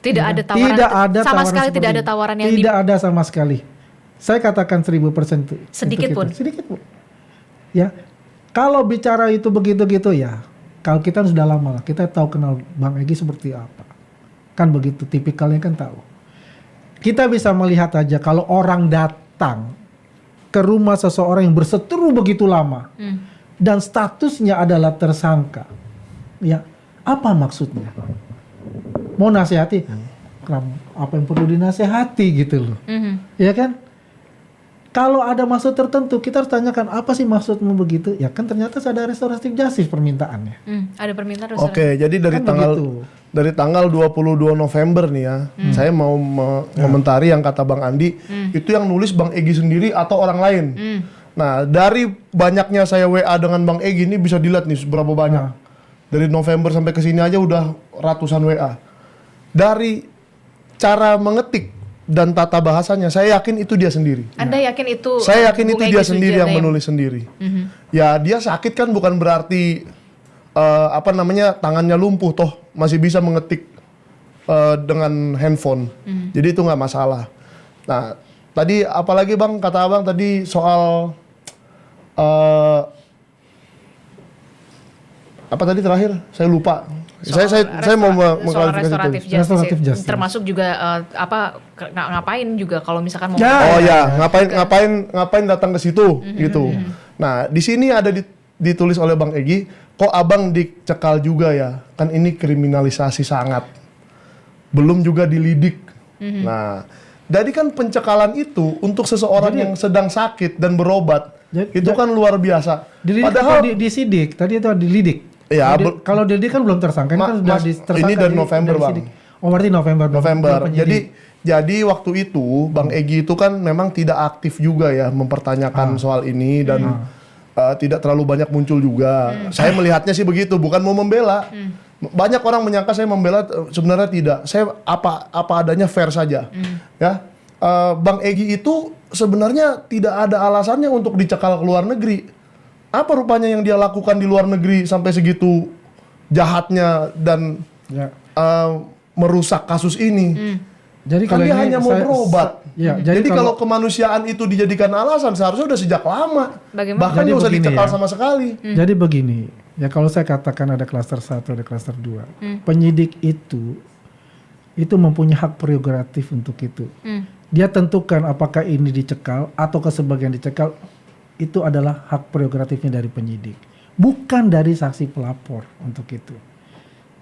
[SPEAKER 2] Tidak ada tawaran.
[SPEAKER 3] Tidak ada
[SPEAKER 2] sama
[SPEAKER 3] tawaran
[SPEAKER 2] sekali
[SPEAKER 3] seperti
[SPEAKER 2] tidak ada
[SPEAKER 3] itu.
[SPEAKER 2] tawaran yang
[SPEAKER 3] tidak ada sama sekali. Saya katakan 1000% itu.
[SPEAKER 2] Sedikit
[SPEAKER 3] itu,
[SPEAKER 2] pun?
[SPEAKER 3] Sedikit pun. Ya, kalau bicara itu begitu-gitu ya. Kalau kita sudah lama lah, kita tahu kenal Bang Egy seperti apa. Kan begitu, tipikalnya kan tahu. Kita bisa melihat aja kalau orang datang ke rumah seseorang yang berseteru begitu lama dan statusnya adalah tersangka. Ya, apa maksudnya? Mau nasihati? Apa yang perlu dinasihati gitu loh. Ya kan? Kalau ada maksud tertentu, kita harus tanyakan apa sih maksudmu begitu? Ya kan ternyata ada restoratif justice permintaannya.
[SPEAKER 2] Ada permintaan
[SPEAKER 1] Oke, jadi dari
[SPEAKER 3] Kan
[SPEAKER 1] tanggal 22 November nih ya, saya mau mengomentari yang kata Bang Andi, itu yang nulis Bang Egy sendiri atau orang lain. Nah, dari banyaknya saya WA dengan Bang Egy ini bisa dilihat nih seberapa banyak. Dari November sampai ke sini aja udah ratusan WA. Dari cara mengetik dan tata bahasanya, saya yakin itu dia sendiri.
[SPEAKER 2] Anda yakin itu?
[SPEAKER 1] Saya yakin
[SPEAKER 2] Bung
[SPEAKER 1] itu
[SPEAKER 2] Egy
[SPEAKER 1] dia sendiri
[SPEAKER 2] Sujana
[SPEAKER 1] yang menulis sendiri. Ya dia sakit kan bukan berarti tangannya lumpuh, toh masih bisa mengetik dengan handphone. Jadi itu nggak masalah. Nah tadi apalagi Bang kata Abang tadi soal apa tadi terakhir? Saya lupa. Saya mau mengklarifikasi
[SPEAKER 2] restoratif
[SPEAKER 1] itu.
[SPEAKER 3] Restoratif
[SPEAKER 2] justice,
[SPEAKER 3] justice.
[SPEAKER 2] Termasuk juga ngapain juga kalau misalkan mau
[SPEAKER 1] Oh ya, ngapain datang ke situ gitu. Nah, di sini ada ditulis oleh Bang Egy, kok Abang dicekal juga ya? Kan ini kriminalisasi sangat. Belum juga dilidik. Nah, jadi kan pencekalan itu untuk seseorang yang sedang sakit dan berobat, itu kan luar biasa.
[SPEAKER 3] Dilidik
[SPEAKER 1] Padahal
[SPEAKER 3] atau disidik? Tadi itu dilidik.
[SPEAKER 1] Ya,
[SPEAKER 3] Kalau dilidik kan belum tersangka, ini kan sudah tersangka.
[SPEAKER 1] ini dari November, Bang.
[SPEAKER 3] disidik. Oh berarti November.
[SPEAKER 1] Jadi waktu itu Bang Egy itu kan memang tidak aktif juga ya mempertanyakan soal ini dan tidak terlalu banyak muncul juga. Saya melihatnya sih begitu, bukan mau membela. Banyak orang menyangka saya membela, sebenarnya tidak. Saya apa adanya fair saja. Ya, Bang Egy itu sebenarnya tidak ada alasannya untuk dicekal ke luar negeri. Apa rupanya yang dia lakukan di luar negeri sampai segitu jahatnya dan merusak kasus ini?
[SPEAKER 3] Jadi
[SPEAKER 1] Kan
[SPEAKER 3] kalau
[SPEAKER 1] dia
[SPEAKER 3] ini
[SPEAKER 1] hanya mau berobat.
[SPEAKER 3] Jadi
[SPEAKER 1] kalau kemanusiaan itu dijadikan alasan, seharusnya udah sejak lama.
[SPEAKER 2] Bagaimana?
[SPEAKER 1] Bahkan
[SPEAKER 3] Jadi
[SPEAKER 1] nggak usah
[SPEAKER 3] begini
[SPEAKER 1] dicekal
[SPEAKER 3] ya.
[SPEAKER 1] sama sekali.
[SPEAKER 3] Jadi begini, ya kalau saya katakan ada klaster 1, ada klaster 2. Penyidik itu mempunyai hak prerogatif untuk itu. Dia tentukan apakah ini dicekal atau ke sebagian dicekal, itu adalah hak prerogatifnya dari penyidik. Bukan dari saksi pelapor untuk itu.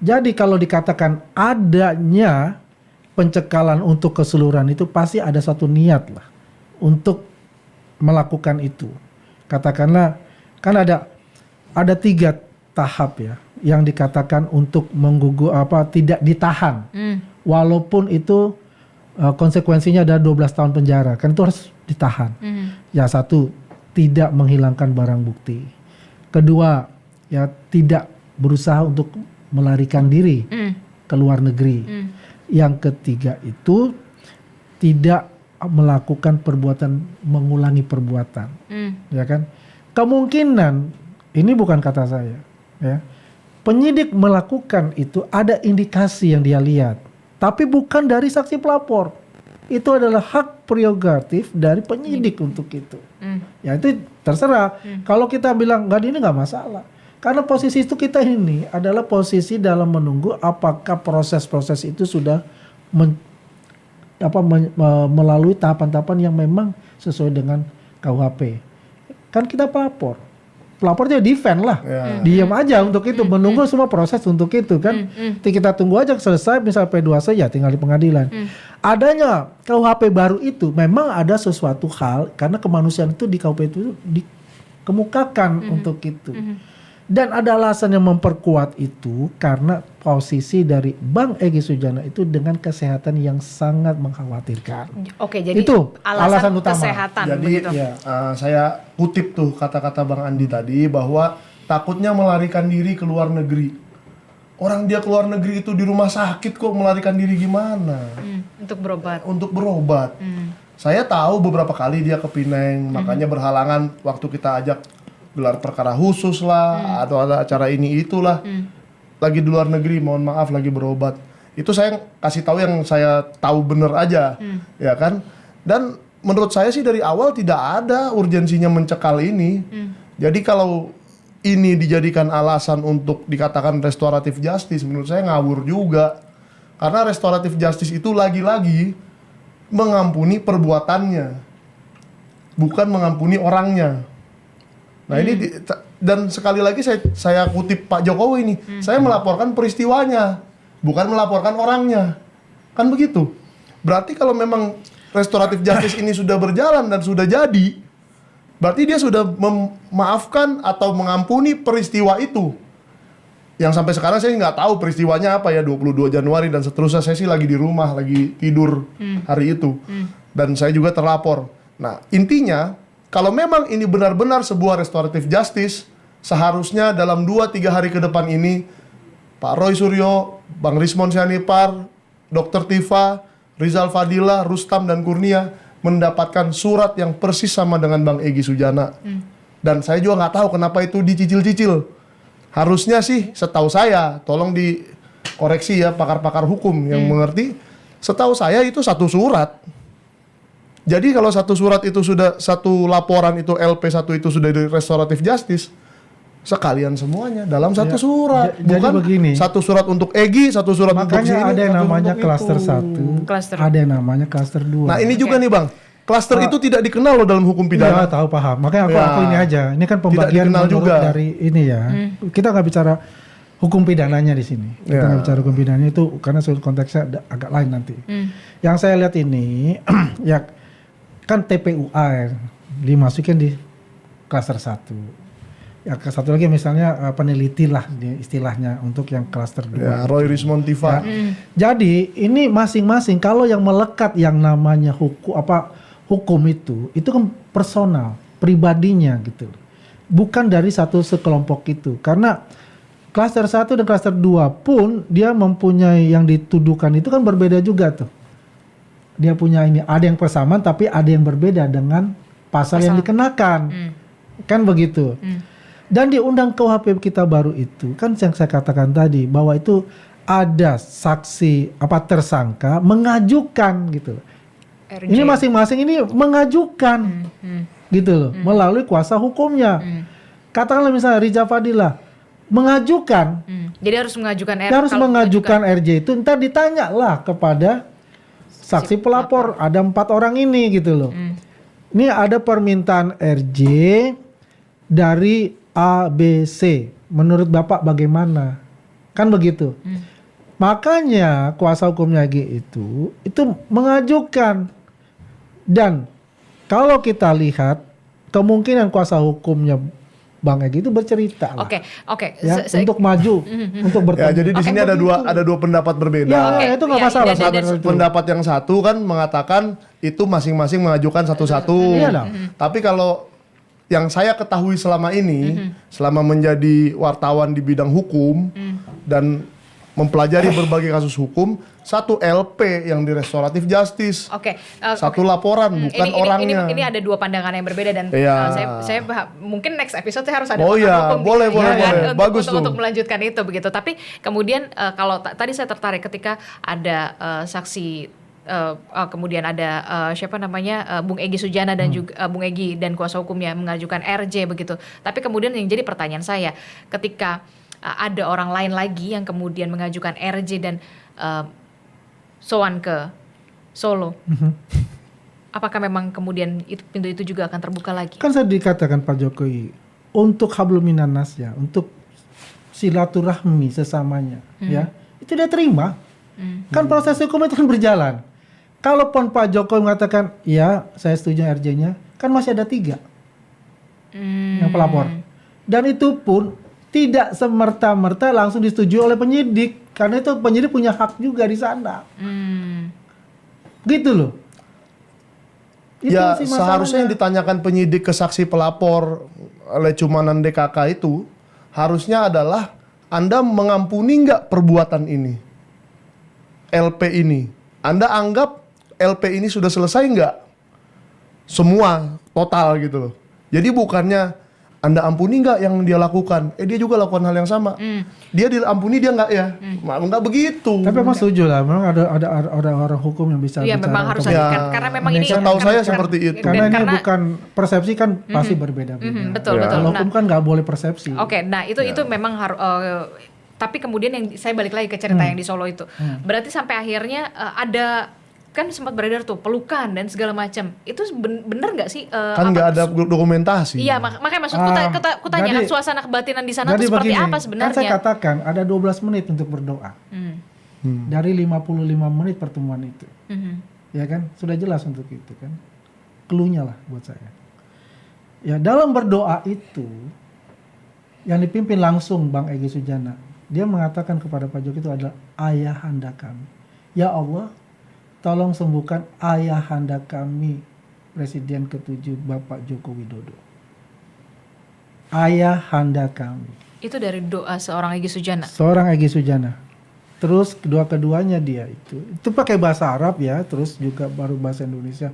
[SPEAKER 3] Jadi kalau dikatakan adanya pencekalan untuk keseluruhan itu pasti ada suatu niat lah untuk melakukan itu. Katakanlah kan ada 3 tahap ya yang dikatakan untuk tidak ditahan. Walaupun itu konsekuensinya ada 12 tahun penjara, kan itu harus ditahan. Ya satu, tidak menghilangkan barang bukti. Kedua, ya tidak berusaha untuk melarikan diri ke luar negeri. Yang ketiga itu tidak melakukan perbuatan, mengulangi perbuatan. Ya kan? Kemungkinan, ini bukan kata saya, ya. Penyidik melakukan itu ada indikasi yang dia lihat, tapi bukan dari saksi pelapor. Itu adalah hak prerogatif dari penyidik untuk itu. Ya itu terserah. Kalau kita bilang ini nggak masalah, karena posisi itu kita ini adalah posisi dalam menunggu apakah proses-proses itu sudah melalui tahapan-tahapan yang memang sesuai dengan KUHP. Kan kita pelapor. Pelapornya defend lah, diam aja untuk itu, menunggu semua proses untuk itu kan. Kita tunggu aja selesai, misal P2C ya tinggal di pengadilan. Adanya KUHP baru itu memang ada sesuatu hal, karena kemanusiaan itu di KUHP itu dikemukakan untuk itu. Dan ada alasan yang memperkuat itu karena posisi dari Bang Egy Sujana itu dengan kesehatan yang sangat mengkhawatirkan.
[SPEAKER 2] Oke, jadi
[SPEAKER 3] itu
[SPEAKER 2] alasan
[SPEAKER 3] utama.
[SPEAKER 2] Kesehatan.
[SPEAKER 1] Jadi
[SPEAKER 2] begitu.
[SPEAKER 1] saya kutip tuh kata-kata Bang Andi tadi bahwa takutnya melarikan diri ke luar negeri. Orang dia keluar negeri itu di rumah sakit kok melarikan diri gimana?
[SPEAKER 2] Untuk berobat.
[SPEAKER 1] Untuk berobat. Saya tahu beberapa kali dia ke Pineng, makanya berhalangan waktu kita ajak gelar perkara khusus lah, atau ada acara ini itulah. Lagi di luar negeri, mohon maaf lagi berobat. Itu saya kasih tahu yang saya tahu bener aja, ya kan? Dan menurut saya sih dari awal tidak ada urgensinya mencekal ini. Jadi kalau ini dijadikan alasan untuk dikatakan restoratif justice, menurut saya ngawur juga. Karena restoratif justice itu lagi-lagi mengampuni perbuatannya, bukan mengampuni orangnya. Nah ini dan sekali lagi saya kutip Pak Jokowi ini, saya melaporkan peristiwanya, bukan melaporkan orangnya, kan begitu. Berarti kalau memang restoratif justice ini sudah berjalan dan sudah jadi, berarti dia sudah memaafkan atau mengampuni peristiwa itu. Yang sampai sekarang saya nggak tahu peristiwanya apa ya, 22 Januari dan seterusnya. Saya sih lagi di rumah, lagi tidur hari itu, dan saya juga terlapor. Nah intinya, kalau memang ini benar-benar sebuah restoratif justice, seharusnya dalam 2-3 hari ke depan ini, Pak Roy Suryo, Bang Rismon Sianipar, Dr. Tifa, Rizal Fadila, Rustam, dan Kurnia mendapatkan surat yang persis sama dengan Bang Egy Sujana. Dan saya juga nggak tahu kenapa itu dicicil-cicil. Harusnya sih, setahu saya, tolong dikoreksi ya pakar-pakar hukum yang mengerti, setahu saya itu satu surat. Jadi kalau satu surat itu sudah, satu laporan itu LP1 itu sudah dari restoratif justice, sekalian semuanya dalam satu surat. Bukan
[SPEAKER 3] begini,
[SPEAKER 1] satu surat untuk Egy, satu surat untuk sini.
[SPEAKER 3] makanya ada yang namanya klaster 1, ada yang namanya klaster 2.
[SPEAKER 1] Nah ini juga nih Bang, klaster itu tidak dikenal loh dalam hukum pidana.
[SPEAKER 3] Iya tahu, paham. Makanya aku ini aja. Ini kan pembagian juga dari ini ya. Kita nggak bicara hukum pidananya di sini. Kita nggak bicara hukum pidananya itu karena konteksnya agak lain nanti. Yang saya lihat ini ya kan TPUA dimasukin di klaster 1. Ya satu lagi misalnya peneliti lah istilahnya untuk yang klaster 2.
[SPEAKER 1] Ya, Roy Rismon Tifa.
[SPEAKER 3] Jadi ini masing-masing kalau yang melekat yang namanya hukum itu kan personal, pribadinya gitu. Bukan dari satu sekelompok itu. Karena klaster 1 dan klaster 2 pun dia mempunyai yang dituduhkan itu kan berbeda juga tuh. Dia punya ini, ada yang persamaan tapi ada yang berbeda dengan pasal yang dikenakan. Kan begitu. Dan di undang KUHP kita baru itu kan yang saya katakan tadi bahwa itu ada saksi tersangka mengajukan gitu. RJ. Ini masing-masing ini mengajukan gitu loh melalui kuasa hukumnya. Katakanlah misalnya Rizal Fadila mengajukan.
[SPEAKER 2] Jadi harus mengajukan RJ.
[SPEAKER 3] Harus mengajukan RJ itu ntar ditanyalah kepada saksi pelapor, ada 4 orang ini gitu loh. Ini ada permintaan RJ dari ABC. Menurut Bapak bagaimana? Kan begitu. Makanya kuasa hukumnya G itu mengajukan. Dan kalau kita lihat kemungkinan kuasa hukumnya Bang Egy itu bercerita lah.
[SPEAKER 2] Oke.
[SPEAKER 3] Ya, untuk maju, untuk bertemu.
[SPEAKER 1] Ya, jadi di sini ada dua pendapat berbeda.
[SPEAKER 3] Ya, itu nggak masalah.
[SPEAKER 1] Pendapat yang satu kan mengatakan itu masing-masing mengajukan satu-satu.
[SPEAKER 3] Iya lah.
[SPEAKER 1] Tapi kalau yang saya ketahui selama ini, selama menjadi wartawan di bidang hukum dan mempelajari berbagai kasus hukum, satu LP yang di restoratif justice, satu laporan bukan orangnya.
[SPEAKER 2] Ini ada dua pandangan yang berbeda dan saya mungkin next episode saya harus ada hukum.
[SPEAKER 1] Boleh. Bagus
[SPEAKER 2] untuk melanjutkan itu begitu. Tapi kemudian kalau tadi saya tertarik ketika ada saksi. Kemudian ada siapa namanya Bung Egy Sujana dan juga Bung Egy dan kuasa hukumnya mengajukan RJ begitu. Tapi kemudian yang jadi pertanyaan saya ketika ada orang lain lagi yang kemudian mengajukan RJ dan sowan ke Solo, apakah memang kemudian pintu itu juga akan terbuka lagi?
[SPEAKER 3] Kan saya dikatakan Pak Jokowi untuk hablum minan nas ya, untuk silaturahmi sesamanya ya, itu dia terima. Kan proses hukum itu kan berjalan. Kalaupun Pak Jokowi mengatakan, ya saya setuju RJ-nya, kan masih ada 3 yang pelapor. Dan itu pun tidak semerta-merta langsung disetujui oleh penyidik. Karena itu penyidik punya hak juga di sana. Gitu loh. Itu
[SPEAKER 1] ya
[SPEAKER 3] sih
[SPEAKER 1] seharusnya yang ditanyakan penyidik ke saksi pelapor oleh cumanan DKK itu, harusnya adalah Anda mengampuni nggak perbuatan ini? LP ini. Anda anggap LP ini sudah selesai nggak? Semua total gitu loh. Jadi bukannya Anda ampuni nggak yang dia lakukan? Dia juga lakukan hal yang sama. Dia diampuni, dia nggak ya? Nggak begitu.
[SPEAKER 3] Tapi memang setuju lah. Memang ada orang hukum yang bisa bicara.
[SPEAKER 2] Iya memang harus ada. Karena memang ini.
[SPEAKER 1] Setahu saya seperti itu.
[SPEAKER 3] Karena ini bukan persepsi kan pasti berbeda-beda.
[SPEAKER 2] Betul.
[SPEAKER 3] Kalau hukum kan nggak boleh persepsi.
[SPEAKER 2] Nah itu memang harus. Tapi kemudian yang saya balik lagi ke cerita yang di Solo itu. Berarti sampai akhirnya ada kan sempat beredar tuh pelukan dan segala macam. Itu bener nggak sih?
[SPEAKER 1] Kan nggak ada dokumentasi.
[SPEAKER 2] Iya makanya maksudku tanya kan suasana kebatinan di sana itu seperti apa sebenarnya?
[SPEAKER 3] Kan saya katakan ada 12 menit untuk berdoa. Dari 55 menit pertemuan itu. Ya kan? Sudah jelas untuk itu kan. Cluenya lah buat saya. Ya dalam berdoa itu yang dipimpin langsung Bang Egy Sujana. Dia mengatakan kepada Pak Jokowi itu adalah ayahanda kami. Ya Allah, tolong sembuhkan ayahanda kami, Presiden ke-7 Bapak Joko Widodo. Ayahanda kami.
[SPEAKER 2] Itu dari doa seorang Egy Sujana?
[SPEAKER 3] Seorang Egy Sujana. Terus keduanya dia itu pakai bahasa Arab ya, terus juga baru bahasa Indonesia.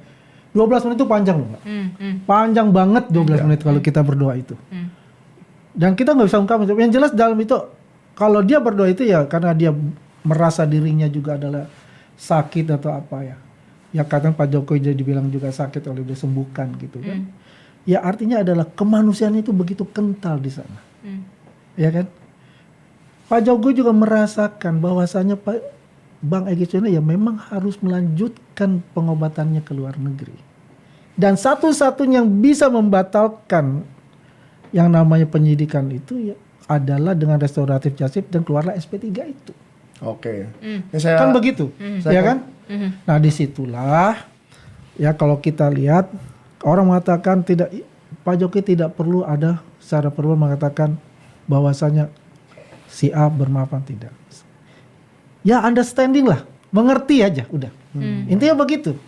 [SPEAKER 3] 12 menit itu panjang loh Mbak. Panjang banget 12 menit kalau kita berdoa itu. Dan kita nggak bisa ungkapin. Yang jelas dalam itu, kalau dia berdoa itu ya karena dia merasa dirinya juga adalah sakit atau apa ya. Ya kadang Pak Jokowi jadi dibilang juga sakit oleh disembuhkan gitu kan. Ya artinya adalah kemanusiaan itu begitu kental di sana. Ya kan? Pak Jokowi juga merasakan bahwasanya Bang Egy Sujana ya memang harus melanjutkan pengobatannya ke luar negeri. Dan satu-satunya yang bisa membatalkan yang namanya penyidikan itu ya adalah dengan restoratif justice dan keluarlah SP3 itu.
[SPEAKER 1] Oke.
[SPEAKER 3] Kan begitu, ya kan? Nah disitulah ya kalau kita lihat orang mengatakan Pak Jokowi tidak perlu ada secara perlu mengatakan bahwasanya si A bermaafan, tidak. Ya understanding lah, mengerti aja udah. Intinya begitu.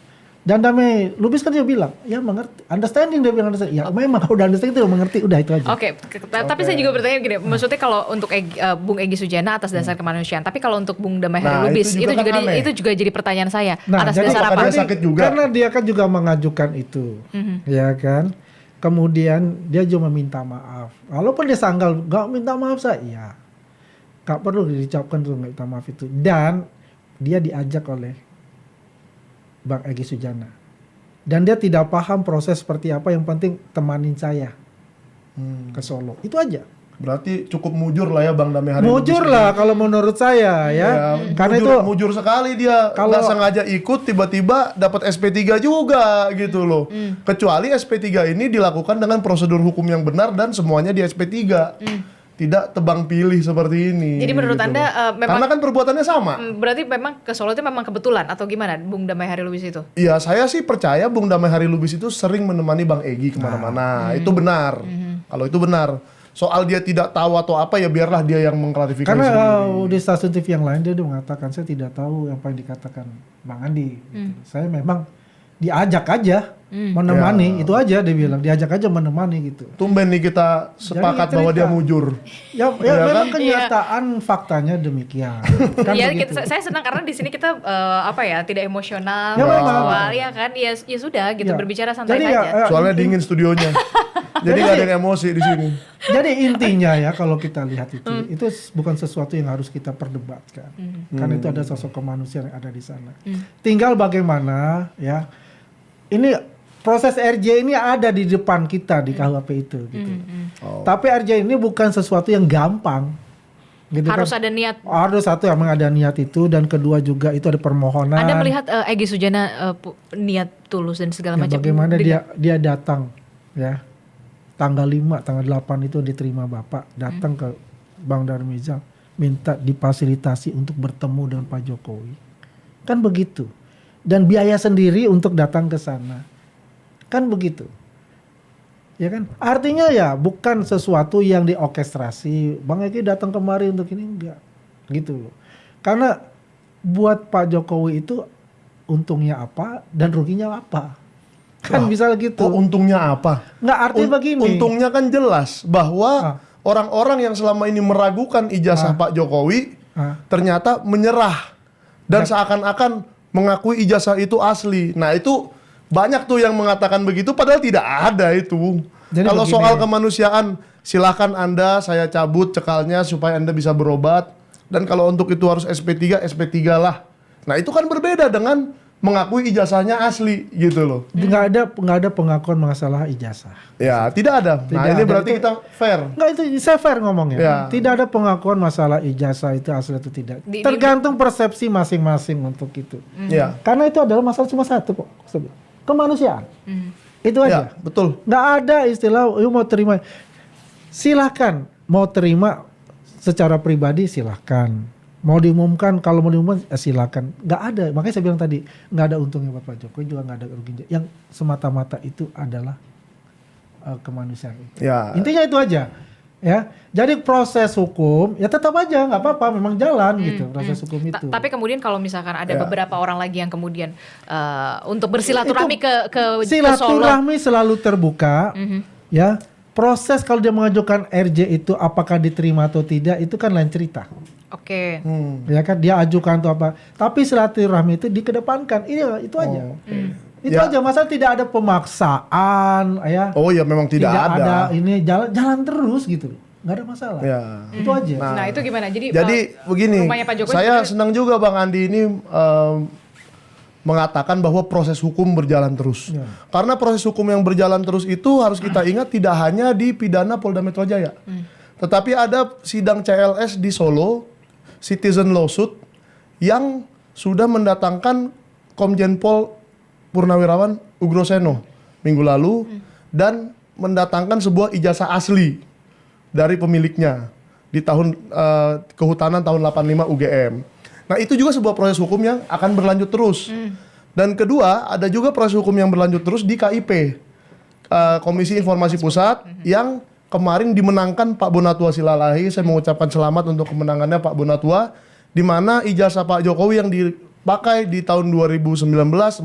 [SPEAKER 3] Dan Damai Lubis kan dia bilang, ya mengerti, understanding, dia bilang understanding. Ya memang kalau udah understanding itu mengerti, udah itu aja.
[SPEAKER 2] Tapi saya juga bertanya gini, maksudnya kalau untuk Bung Egy Sujana atas dasar kemanusiaan, tapi kalau untuk Bung Damai Hari Lubis itu juga jadi pertanyaan saya atas dasar apa?
[SPEAKER 1] Sakit juga.
[SPEAKER 3] Karena dia kan juga mengajukan itu, ya kan. Kemudian dia juga meminta maaf. Walaupun dia sanggal, gak minta maaf saya, iya. Gak perlu diucapkan tuh gak minta maaf itu. Dan dia diajak oleh Bang Egy Sujana. Dan dia tidak paham proses seperti apa, yang penting temanin saya ke Solo. Itu aja.
[SPEAKER 1] Berarti cukup mujur lah ya Bang Damai Hari.
[SPEAKER 3] Mujur lah kalau menurut saya ya. Karena itu
[SPEAKER 1] mujur sekali dia. Kalau sengaja ikut tiba-tiba dapat SP3 juga gitu loh. Kecuali SP3 ini dilakukan dengan prosedur hukum yang benar dan semuanya di SP3. Tidak tebang pilih seperti ini.
[SPEAKER 2] Jadi menurut
[SPEAKER 1] gitu
[SPEAKER 2] Anda memang,
[SPEAKER 1] karena kan perbuatannya sama.
[SPEAKER 2] Berarti memang ke Solo itu memang kebetulan atau gimana Bung Damai Hari Lubis itu?
[SPEAKER 1] Iya, saya sih percaya Bung Damai Hari Lubis itu sering menemani Bang Egy kemana-mana. Itu benar. Kalau itu benar. Soal dia tidak tahu atau apa ya biarlah dia yang mengklarifikasi
[SPEAKER 3] Karena
[SPEAKER 1] sendiri.
[SPEAKER 3] di stasiun TV yang lain dia udah mengatakan saya tidak tahu apa yang dikatakan Bang Andi. Gitu. Saya memang diajak aja menemani, itu aja dia bilang, diajak aja menemani gitu.
[SPEAKER 1] Tumben nih kita sepakat bahwa dia mujur.
[SPEAKER 3] Ya,
[SPEAKER 1] Ya
[SPEAKER 3] memang
[SPEAKER 1] kan?
[SPEAKER 3] kenyataan faktanya demikian. Kan
[SPEAKER 2] Iya,
[SPEAKER 3] begitu.
[SPEAKER 2] saya senang karena di sini kita tidak emosional,
[SPEAKER 3] Ya, memang.
[SPEAKER 2] seksual, ya kan? Ya sudah gitu,
[SPEAKER 3] Ya.
[SPEAKER 2] berbicara santai
[SPEAKER 3] Jadi
[SPEAKER 2] saja.
[SPEAKER 1] Soalnya dingin studionya. Jadi gak ada yang emosi di sini.
[SPEAKER 3] Jadi intinya ya kalau kita lihat itu bukan sesuatu yang harus kita perdebatkan. Karena itu ada sosok kemanusiaan yang ada di sana. Tinggal bagaimana ya. Ini proses RJ ini ada di depan kita di KUHP itu gitu. Tapi RJ ini bukan sesuatu yang gampang. Gitu
[SPEAKER 2] Harus
[SPEAKER 3] kan.
[SPEAKER 2] ada niat.
[SPEAKER 3] Ada satu emang ada niat itu, dan kedua juga itu ada permohonan.
[SPEAKER 2] Anda melihat Egy Sujana niat tulus dan segala
[SPEAKER 3] Ya,
[SPEAKER 2] macam.
[SPEAKER 3] bagaimana dia datang ya. Tanggal 5, tanggal 8 itu diterima Bapak, datang ke Bang Darmizal, minta difasilitasi untuk bertemu dengan Pak Jokowi. Kan begitu. Dan biaya sendiri untuk datang ke sana. Kan begitu. Ya kan? Artinya ya bukan sesuatu yang diorkestrasi. Bang Egy datang kemari untuk ini, enggak. Gitu loh. Karena buat Pak Jokowi itu untungnya apa dan ruginya apa. Kan bisa gitu.
[SPEAKER 1] Kok untungnya apa?
[SPEAKER 3] Nggak, artinya begini.
[SPEAKER 1] Untungnya kan jelas bahwa orang-orang yang selama ini meragukan ijazah Pak Jokowi ternyata menyerah dan seakan-akan mengakui ijazah itu asli. Nah itu banyak tuh yang mengatakan begitu padahal tidak ada itu.
[SPEAKER 3] Jadi
[SPEAKER 1] Kalau
[SPEAKER 3] begini.
[SPEAKER 1] soal kemanusiaan silahkan Anda, saya cabut cekalnya supaya Anda bisa berobat. Dan kalau untuk itu harus SP3 lah. Nah itu kan berbeda dengan mengakui ijazahnya asli gitu loh.
[SPEAKER 3] Nggak ada pengakuan masalah ijazah.
[SPEAKER 1] Ya tidak ada. Nah
[SPEAKER 3] Tidak
[SPEAKER 1] ini
[SPEAKER 3] ada.
[SPEAKER 1] berarti
[SPEAKER 3] Itu-
[SPEAKER 1] kita fair.
[SPEAKER 3] Nggak, itu saya fair ngomongnya.
[SPEAKER 1] Ya.
[SPEAKER 3] Tidak ada pengakuan masalah ijazah itu asli atau tidak. Tergantung persepsi masing-masing untuk itu.
[SPEAKER 1] Ya.
[SPEAKER 3] Karena itu adalah masalah cuma satu kok. Kemanusiaan. Itu aja.
[SPEAKER 1] Ya, betul.
[SPEAKER 3] Nggak ada istilah you mau terima. Silahkan mau terima secara pribadi silahkan. Mau diumumkan, kalau mau diumumkan silakan. Nggak ada, makanya saya bilang tadi nggak ada untungnya Bapak Jokowi, juga nggak ada ruginya. Yang semata-mata itu adalah kemanusiaan.
[SPEAKER 1] Ya.
[SPEAKER 3] Intinya itu aja, ya. Jadi proses hukum ya tetap aja nggak apa-apa, memang jalan gitu proses hukum itu.
[SPEAKER 2] Tapi kemudian kalau misalkan ada
[SPEAKER 1] Ya.
[SPEAKER 2] beberapa orang lagi yang kemudian untuk bersilaturahmi ke Solo.
[SPEAKER 3] Silaturahmi selalu terbuka, ya. Proses kalau dia mengajukan RJ itu apakah diterima atau tidak itu kan lain cerita.
[SPEAKER 2] Oke.
[SPEAKER 3] Ya kan dia ajukan atau apa. Tapi silaturahmi itu dikedepankan. Itu aja. Itu
[SPEAKER 1] Ya.
[SPEAKER 3] aja, masa tidak ada pemaksaan ya.
[SPEAKER 1] Oh ya memang tidak ada.
[SPEAKER 3] Ini jalan terus gitu. Nggak ada masalah.
[SPEAKER 1] Ya.
[SPEAKER 3] Itu aja.
[SPEAKER 2] Nah, itu gimana? Jadi
[SPEAKER 1] Begini,
[SPEAKER 2] rumahnya Pak Jokowi
[SPEAKER 1] saya
[SPEAKER 2] sebenarnya-
[SPEAKER 1] senang juga Bang Andi ini mengatakan bahwa proses hukum berjalan terus.
[SPEAKER 3] Ya.
[SPEAKER 1] Karena proses hukum yang berjalan terus itu harus kita ingat tidak hanya di pidana Polda Metro Jaya. Tetapi ada sidang CLS di Solo, citizen lawsuit, yang sudah mendatangkan Komjen Pol Purnawirawan Ugroseno minggu lalu dan mendatangkan sebuah ijazah asli dari pemiliknya di tahun kehutanan tahun 85 UGM. Nah itu juga sebuah proses hukum yang akan berlanjut terus. Dan kedua ada juga proses hukum yang berlanjut terus di KIP, Komisi Informasi Pusat, yang kemarin dimenangkan Pak Bonatua Silalahi. Saya mengucapkan selamat untuk kemenangannya Pak Bonatua, di mana ijazah Pak Jokowi yang dipakai di tahun 2019,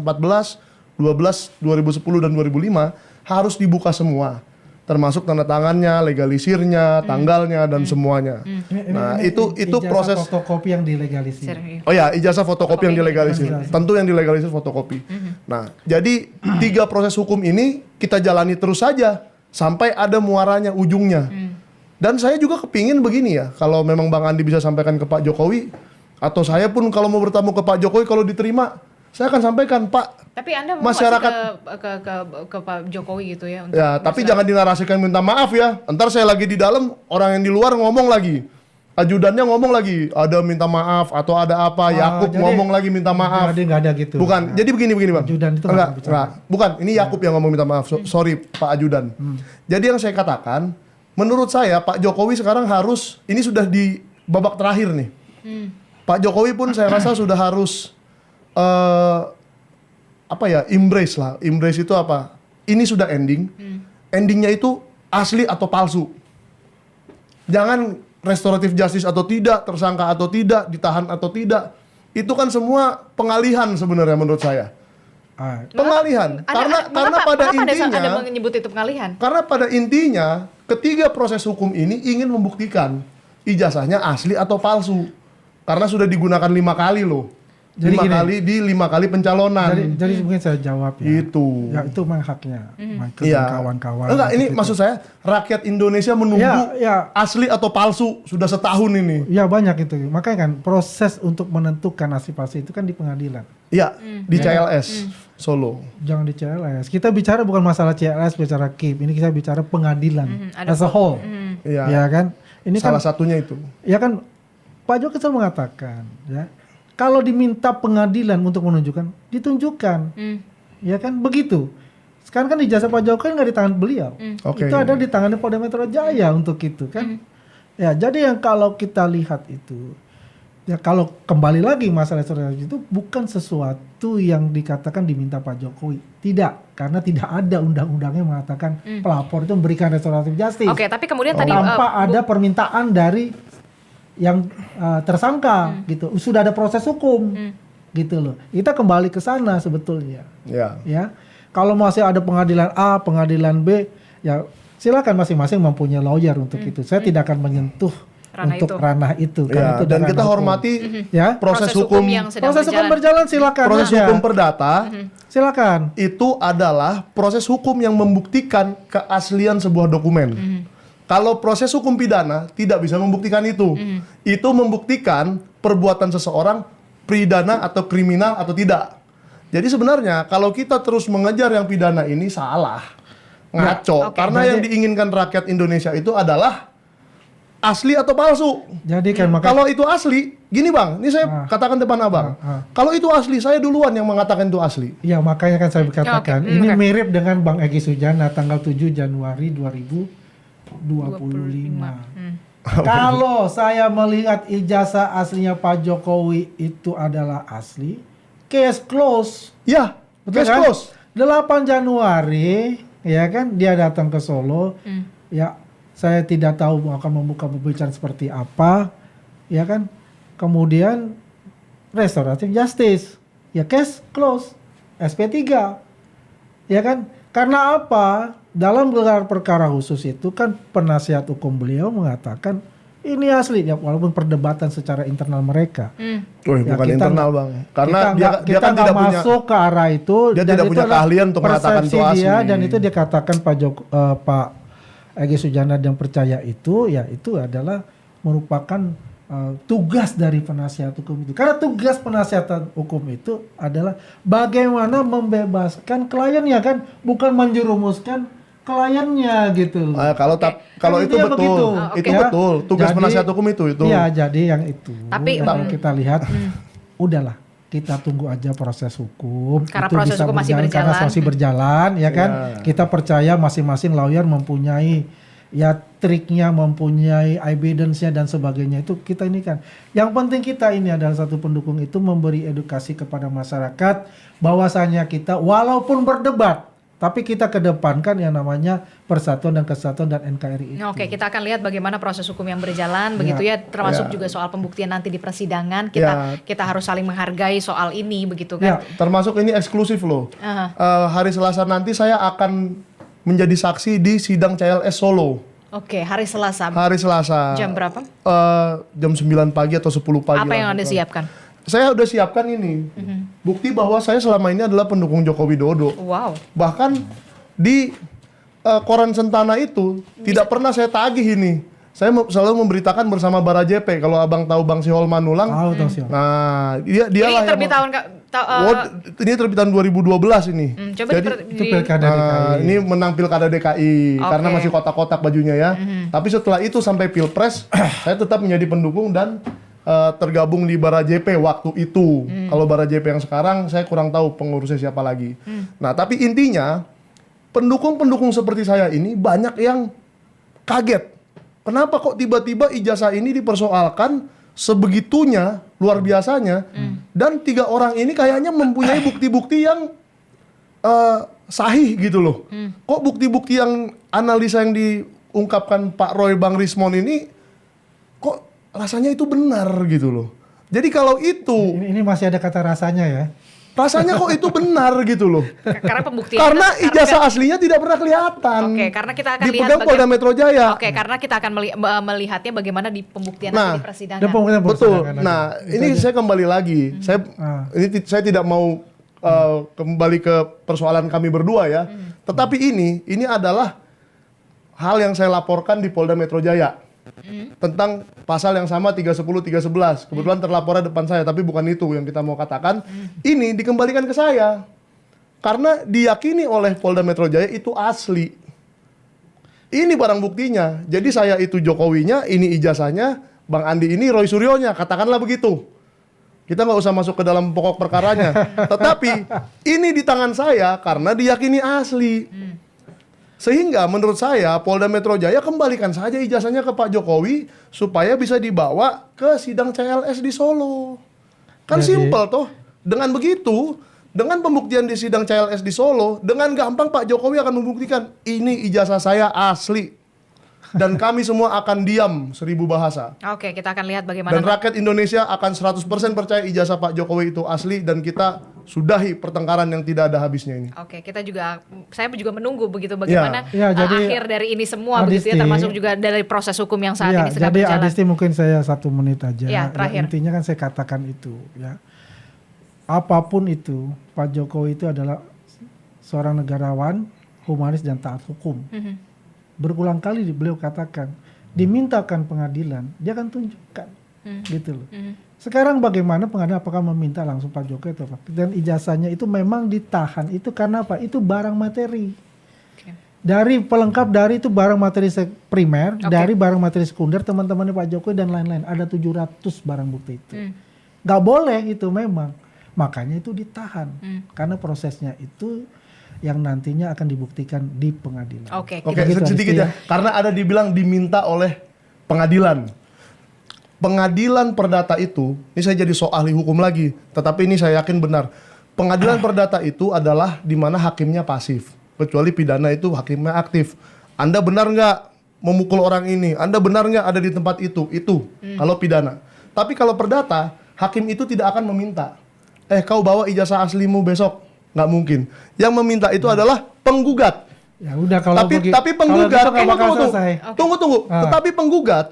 [SPEAKER 1] 14, 12, 2010 dan 2005 harus dibuka semua. Termasuk tanda tangannya, legalisirnya, tanggalnya dan semuanya. Nah, itu
[SPEAKER 3] ijazah
[SPEAKER 1] proses
[SPEAKER 3] fotokopi yang dilegalisir.
[SPEAKER 1] Oh ya, ijazah fotokopi yang dilegalisir. Tentu yang dilegalisir fotokopi. Nah, jadi 3 proses hukum ini kita jalani terus saja sampai ada muaranya, ujungnya. Dan saya juga kepingin begini ya, kalau memang Bang Andi bisa sampaikan ke Pak Jokowi, atau saya pun kalau mau bertamu ke Pak Jokowi kalau diterima, saya akan sampaikan, Pak.
[SPEAKER 2] Tapi Anda mau
[SPEAKER 1] masyarakat
[SPEAKER 2] ke Pak Jokowi gitu ya? Untuk
[SPEAKER 1] ya, tapi jangan dinarasikan minta maaf ya. Entar saya lagi di dalam, orang yang di luar ngomong lagi. Ajudannya ngomong lagi, ada minta maaf atau ada apa, Yakub
[SPEAKER 3] jadi-
[SPEAKER 1] ngomong lagi minta maaf.
[SPEAKER 3] Jadi nggak ada gitu.
[SPEAKER 1] Bukan, jadi begini Bang.
[SPEAKER 3] Ajudan itu
[SPEAKER 1] enggak,
[SPEAKER 3] nggak bicara.
[SPEAKER 1] bukan, ini Yakub yang ngomong minta maaf. Sorry Pak Ajudan. Jadi yang saya katakan, menurut saya Pak Jokowi sekarang harus, ini sudah di babak terakhir nih. Pak Jokowi pun saya rasa sudah harus embrace lah. Embrace itu apa? Ini sudah ending. Endingnya itu asli atau palsu. Jangan restoratif justice atau tidak, tersangka atau tidak, ditahan atau tidak. Itu kan semua pengalihan sebenarnya menurut saya. Pengalihan. Karena pada intinya
[SPEAKER 2] ada menyebut itu pengalihan.
[SPEAKER 1] Karena pada intinya ketiga proses hukum ini ingin membuktikan ijazahnya asli atau palsu. Karena sudah digunakan 5 kali loh.
[SPEAKER 3] Jadi
[SPEAKER 1] 5 kali pencalonan.
[SPEAKER 3] Jadi mungkin saya jawab ya.
[SPEAKER 1] Itu.
[SPEAKER 3] Ya itu memang haknya Michael
[SPEAKER 1] Iya.
[SPEAKER 3] dan kawan-kawan.
[SPEAKER 1] Enggak, ini
[SPEAKER 3] itu.
[SPEAKER 1] maksud saya rakyat Indonesia menunggu
[SPEAKER 3] Ya.
[SPEAKER 1] asli atau palsu sudah setahun ini.
[SPEAKER 3] Ya banyak itu. Makanya kan proses untuk menentukan asli palsu itu kan di pengadilan.
[SPEAKER 1] Iya, di CLS Solo.
[SPEAKER 3] Jangan di CLS. Kita bicara bukan masalah CLS, bicara KIP. Ini kita bicara pengadilan
[SPEAKER 2] ada
[SPEAKER 3] as a whole.
[SPEAKER 1] Iya.
[SPEAKER 3] Ya kan? Ini
[SPEAKER 1] Salah
[SPEAKER 3] kan
[SPEAKER 1] satunya itu.
[SPEAKER 3] ya kan Pak Joko selalu mengatakan ya, kalau diminta pengadilan untuk menunjukkan, ditunjukkan. Ya kan begitu. Sekarang kan ijazah Pak Joko nggak di tangan beliau.
[SPEAKER 1] Oke.
[SPEAKER 3] Itu ada di tangan Polda Metro Jaya untuk itu kan. Ya, jadi yang kalau kita lihat itu, ya kalau kembali lagi masalah restoratif itu bukan sesuatu yang dikatakan diminta Pak Jokowi. Tidak, karena tidak ada undang-undangnya mengatakan pelapor itu memberikan restoratif justice.
[SPEAKER 2] Oke, tapi kemudian tadi
[SPEAKER 3] Tanpa ada permintaan dari yang tersangka gitu. Sudah ada proses hukum. Gitu loh. Kita kembali ke sana sebetulnya.
[SPEAKER 1] Ya.
[SPEAKER 3] Ya. Kalau masih ada pengadilan A, pengadilan B, ya silakan masing-masing mempunyai lawyer untuk itu. Saya tidak akan menyentuh ranah itu
[SPEAKER 1] Ya,
[SPEAKER 3] itu
[SPEAKER 1] dan
[SPEAKER 3] ranah
[SPEAKER 1] kita
[SPEAKER 3] hukum.
[SPEAKER 1] hormati
[SPEAKER 3] Ya.
[SPEAKER 1] proses hukum
[SPEAKER 2] yang sedang
[SPEAKER 3] Proses hukum berjalan silakan
[SPEAKER 1] proses
[SPEAKER 3] aja.
[SPEAKER 1] hukum perdata
[SPEAKER 3] Silakan.
[SPEAKER 1] itu adalah proses hukum yang membuktikan keaslian sebuah dokumen. Kalau proses hukum pidana tidak bisa membuktikan itu. Itu membuktikan perbuatan seseorang pidana atau kriminal atau tidak. Jadi sebenarnya kalau kita terus mengejar yang pidana ini salah. Ngaco. Karena yang diinginkan rakyat Indonesia itu adalah asli atau palsu.
[SPEAKER 3] Jadi kan makanya
[SPEAKER 1] Kalau itu asli, gini Bang, ini saya katakan depan Abang. Kalau itu asli, saya duluan yang mengatakan itu asli.
[SPEAKER 3] ya makanya kan saya katakan
[SPEAKER 2] Oke.
[SPEAKER 3] ini mirip dengan Bang Egy Sujana tanggal 7 Januari 2025. Kalau saya melihat ijazah aslinya Pak Jokowi itu adalah asli, case close.
[SPEAKER 1] Ya,
[SPEAKER 3] Betul
[SPEAKER 1] case
[SPEAKER 3] kan?
[SPEAKER 1] close.
[SPEAKER 3] 8 Januari, ya kan, dia datang ke Solo. Ya, saya tidak tahu akan membuka pembicaraan seperti apa, ya kan. Kemudian restoratif justice, ya case close, SP3, ya kan. Karena apa? Dalam gelar perkara khusus itu kan penasihat hukum beliau mengatakan ini asli, ya walaupun perdebatan secara internal mereka. Ya,
[SPEAKER 1] Bukan
[SPEAKER 3] kita
[SPEAKER 1] internal Bang. Karena dia
[SPEAKER 3] kita
[SPEAKER 1] kan
[SPEAKER 3] nggak
[SPEAKER 1] tidak punya
[SPEAKER 3] masuk ke arah itu.
[SPEAKER 1] dia
[SPEAKER 3] dan
[SPEAKER 1] tidak
[SPEAKER 3] itu
[SPEAKER 1] punya
[SPEAKER 3] adalah
[SPEAKER 1] keahlian untuk mengatakan itu
[SPEAKER 3] persepsi dia,
[SPEAKER 1] asli.
[SPEAKER 3] dan itu dia katakan Pak Egy Sujana yang percaya itu, ya itu adalah merupakan tugas dari penasihat hukum itu. Karena tugas penasihat hukum itu adalah bagaimana membebaskan kliennya kan, bukan menjerumuskan kliennya gitu loh.
[SPEAKER 1] kalau itu
[SPEAKER 3] intinya
[SPEAKER 1] betul,
[SPEAKER 3] begitu.
[SPEAKER 1] itu
[SPEAKER 3] Ya.
[SPEAKER 1] betul. Tugas
[SPEAKER 3] Jadi,
[SPEAKER 1] penasihat hukum itu.
[SPEAKER 3] Iya, jadi yang itu.
[SPEAKER 2] Tapi,
[SPEAKER 3] kalau kita lihat, udahlah kita tunggu aja proses hukum.
[SPEAKER 2] Karena
[SPEAKER 3] Itu
[SPEAKER 2] proses
[SPEAKER 3] bisa
[SPEAKER 2] hukum masih
[SPEAKER 3] karena
[SPEAKER 2] berjalan.
[SPEAKER 3] masih berjalan, ya kan.
[SPEAKER 1] Ya.
[SPEAKER 3] Kita percaya masing-masing lawyer mempunyai ya triknya, mempunyai evidence-nya dan sebagainya. Itu kita ini kan. Yang penting kita ini adalah satu pendukung itu memberi edukasi kepada masyarakat bahwasanya kita walaupun berdebat, tapi kita kedepankan yang namanya persatuan dan kesatuan dan NKRI itu.
[SPEAKER 2] Oke, kita akan lihat bagaimana proses hukum yang berjalan, begitu ya, termasuk juga soal pembuktian nanti di persidangan. Kita harus saling menghargai soal ini, begitu
[SPEAKER 3] Ya.
[SPEAKER 2] kan?
[SPEAKER 1] Termasuk ini eksklusif loh. Hari Selasa nanti saya akan menjadi saksi di sidang CLS Solo.
[SPEAKER 2] Oke, hari Selasa.
[SPEAKER 1] Hari Selasa.
[SPEAKER 2] Jam berapa?
[SPEAKER 1] Jam 9 pagi atau 10 pagi.
[SPEAKER 2] Apa yang
[SPEAKER 1] lah.
[SPEAKER 2] Anda siapkan?
[SPEAKER 1] Saya udah siapkan ini. Bukti bahwa saya selama ini adalah pendukung Joko Widodo.
[SPEAKER 2] Wow.
[SPEAKER 1] Bahkan di koran Sentana itu tidak pernah saya tagih ini. Saya selalu memberitakan bersama Bara JP. Kalau Abang tahu Bang Sihol Manulang.
[SPEAKER 3] Tahu sih.
[SPEAKER 1] Nah, dia
[SPEAKER 2] Ini
[SPEAKER 1] lah
[SPEAKER 2] terbit tahun
[SPEAKER 1] ini terbitan 2012 ini.
[SPEAKER 2] coba
[SPEAKER 3] Itu pilkada DKI.
[SPEAKER 1] Ini menang pilkada DKI karena masih kotak-kotak bajunya ya. Tapi setelah itu sampai pilpres, saya tetap menjadi pendukung dan tergabung di Bara JP waktu itu. Kalau Bara JP yang sekarang, saya kurang tahu pengurusnya siapa lagi. Nah, tapi intinya pendukung-pendukung seperti saya ini banyak yang kaget. Kenapa kok tiba-tiba ijazah ini dipersoalkan sebegitunya, luar biasanya, dan 3 orang ini kayaknya mempunyai bukti-bukti yang sahih gitu loh. Kok bukti-bukti yang analisa yang diungkapkan Pak Roy Bang Rismon ini kok rasanya itu benar gitu loh. Jadi kalau itu
[SPEAKER 3] Ini masih ada kata rasanya ya.
[SPEAKER 1] rasanya kok itu benar gitu loh.
[SPEAKER 2] Karena pembuktian
[SPEAKER 1] Karena ijazah aslinya tidak pernah kelihatan.
[SPEAKER 2] Oke, karena kita akan lihat
[SPEAKER 1] dipegang Polda Metro Jaya.
[SPEAKER 2] Oke, karena kita akan melihatnya bagaimana di pembuktian
[SPEAKER 1] Nah,
[SPEAKER 2] nanti di persidangan.
[SPEAKER 3] Dan pembukaan
[SPEAKER 1] Betul.
[SPEAKER 3] persidangan aja.
[SPEAKER 1] Nah, ini saya kembali lagi. Saya tidak mau kembali ke persoalan kami berdua ya. Tetapi ini adalah hal yang saya laporkan di Polda Metro Jaya. Tentang pasal yang sama 310 311. Kebetulan terlapornya depan saya, tapi bukan itu yang kita mau katakan. Ini dikembalikan ke saya. Karena diyakini oleh Polda Metro Jaya itu asli. Ini barang buktinya. Jadi saya itu Jokowinya, ini ijazahnya, Bang Andi ini Roy Suryonya, katakanlah begitu. Kita nggak usah masuk ke dalam pokok perkaranya. Tetapi ini di tangan saya karena diyakini asli. Sehingga menurut saya Polda Metro Jaya kembalikan saja ijazahnya ke Pak Jokowi supaya bisa dibawa ke sidang CLS di Solo. Kan simpel toh. Dengan begitu, dengan pembuktian di sidang CLS di Solo, dengan gampang Pak Jokowi akan membuktikan ini ijazah saya asli. Dan kami semua akan diam 1000 bahasa.
[SPEAKER 2] Oke, kita akan lihat bagaimana.
[SPEAKER 1] Dan rakyat Indonesia akan 100% percaya ijazah Pak Jokowi itu asli dan kita sudahi pertengkaran yang tidak ada habisnya ini.
[SPEAKER 2] Oke, saya juga menunggu begitu bagaimana
[SPEAKER 3] Ya, jadi
[SPEAKER 2] akhir dari ini semua
[SPEAKER 3] Adisti,
[SPEAKER 2] begitu ya, termasuk juga dari proses hukum yang saat
[SPEAKER 3] Ya,
[SPEAKER 2] ini sedang
[SPEAKER 3] jadi
[SPEAKER 2] berjalan.
[SPEAKER 3] Adisti mungkin saya 1 menit aja.
[SPEAKER 2] Ya, terakhir.
[SPEAKER 3] Intinya kan saya katakan itu ya. Apapun itu, Pak Jokowi itu adalah seorang negarawan, humanis dan taat hukum. Berulang kali beliau katakan, dimintakan pengadilan, dia akan tunjukkan. Gitu loh. Sekarang bagaimana pengadilan apakah meminta langsung Pak Jokowi atau apa? Dan ijazahnya itu memang ditahan. Itu karena apa? Itu barang materi. Dari pelengkap dari itu barang materi primer, dari barang materi sekunder teman-temannya Pak Jokowi dan lain-lain. Ada 700 barang bukti itu. Gak boleh itu memang. Makanya itu ditahan. Karena prosesnya itu yang nantinya akan dibuktikan di pengadilan.
[SPEAKER 2] Oke,
[SPEAKER 1] sedikit ya. Karena ada dibilang diminta oleh pengadilan. Pengadilan perdata itu, ini saya jadi sok ahli hukum lagi, tetapi ini saya yakin benar. Pengadilan perdata itu adalah di mana hakimnya pasif, kecuali pidana itu hakimnya aktif. Anda benar nggak memukul orang ini? Anda benar nggak ada di tempat itu? Itu kalau pidana. Tapi kalau perdata, hakim itu tidak akan meminta. Kau bawa ijazah aslimu besok, nggak mungkin. Yang meminta itu adalah penggugat.
[SPEAKER 3] Ya udah kalau
[SPEAKER 1] Tapi penggugat,
[SPEAKER 3] kalau gitu nggak bakal selesai.
[SPEAKER 1] tunggu. Tetapi penggugat.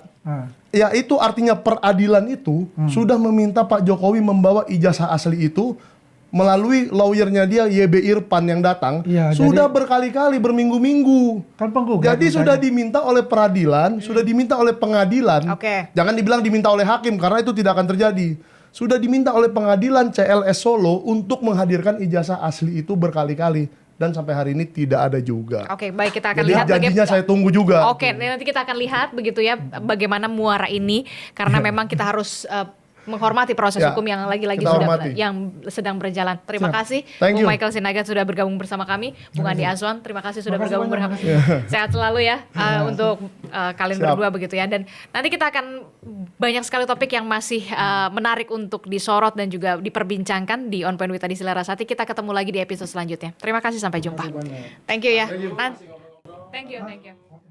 [SPEAKER 1] Ya itu artinya peradilan itu sudah meminta Pak Jokowi membawa ijazah asli itu melalui lawyernya dia YB Irfan yang datang.
[SPEAKER 3] Ya,
[SPEAKER 1] sudah
[SPEAKER 3] jadi,
[SPEAKER 1] berkali-kali berminggu-minggu.
[SPEAKER 3] Kan penggugat.
[SPEAKER 1] Jadi sudah diminta oleh peradilan, sudah diminta oleh pengadilan. Jangan dibilang diminta oleh hakim karena itu tidak akan terjadi. Sudah diminta oleh pengadilan CLS Solo untuk menghadirkan ijazah asli itu berkali-kali. Dan sampai hari ini tidak ada juga.
[SPEAKER 2] Oke, baik, kita akan
[SPEAKER 1] Jadi
[SPEAKER 2] lihat
[SPEAKER 1] janjinya saya tunggu juga.
[SPEAKER 2] Oke, nanti kita akan lihat begitu ya bagaimana muara ini karena memang kita harus menghormati proses hukum yang lagi-lagi yang sedang berjalan. Terima kasih Bung Michael Sinaga sudah bergabung bersama kami. Bung Andi Azwan, terima kasih sudah bergabung bersama kami. Sehat selalu ya untuk kalian berdua begitu ya. Dan nanti kita akan banyak sekali topik yang masih menarik untuk disorot dan juga diperbincangkan di On Point with Adisti Larasati. Kita ketemu lagi di episode selanjutnya. Terima kasih, sampai jumpa. Thank you ya. Thank you.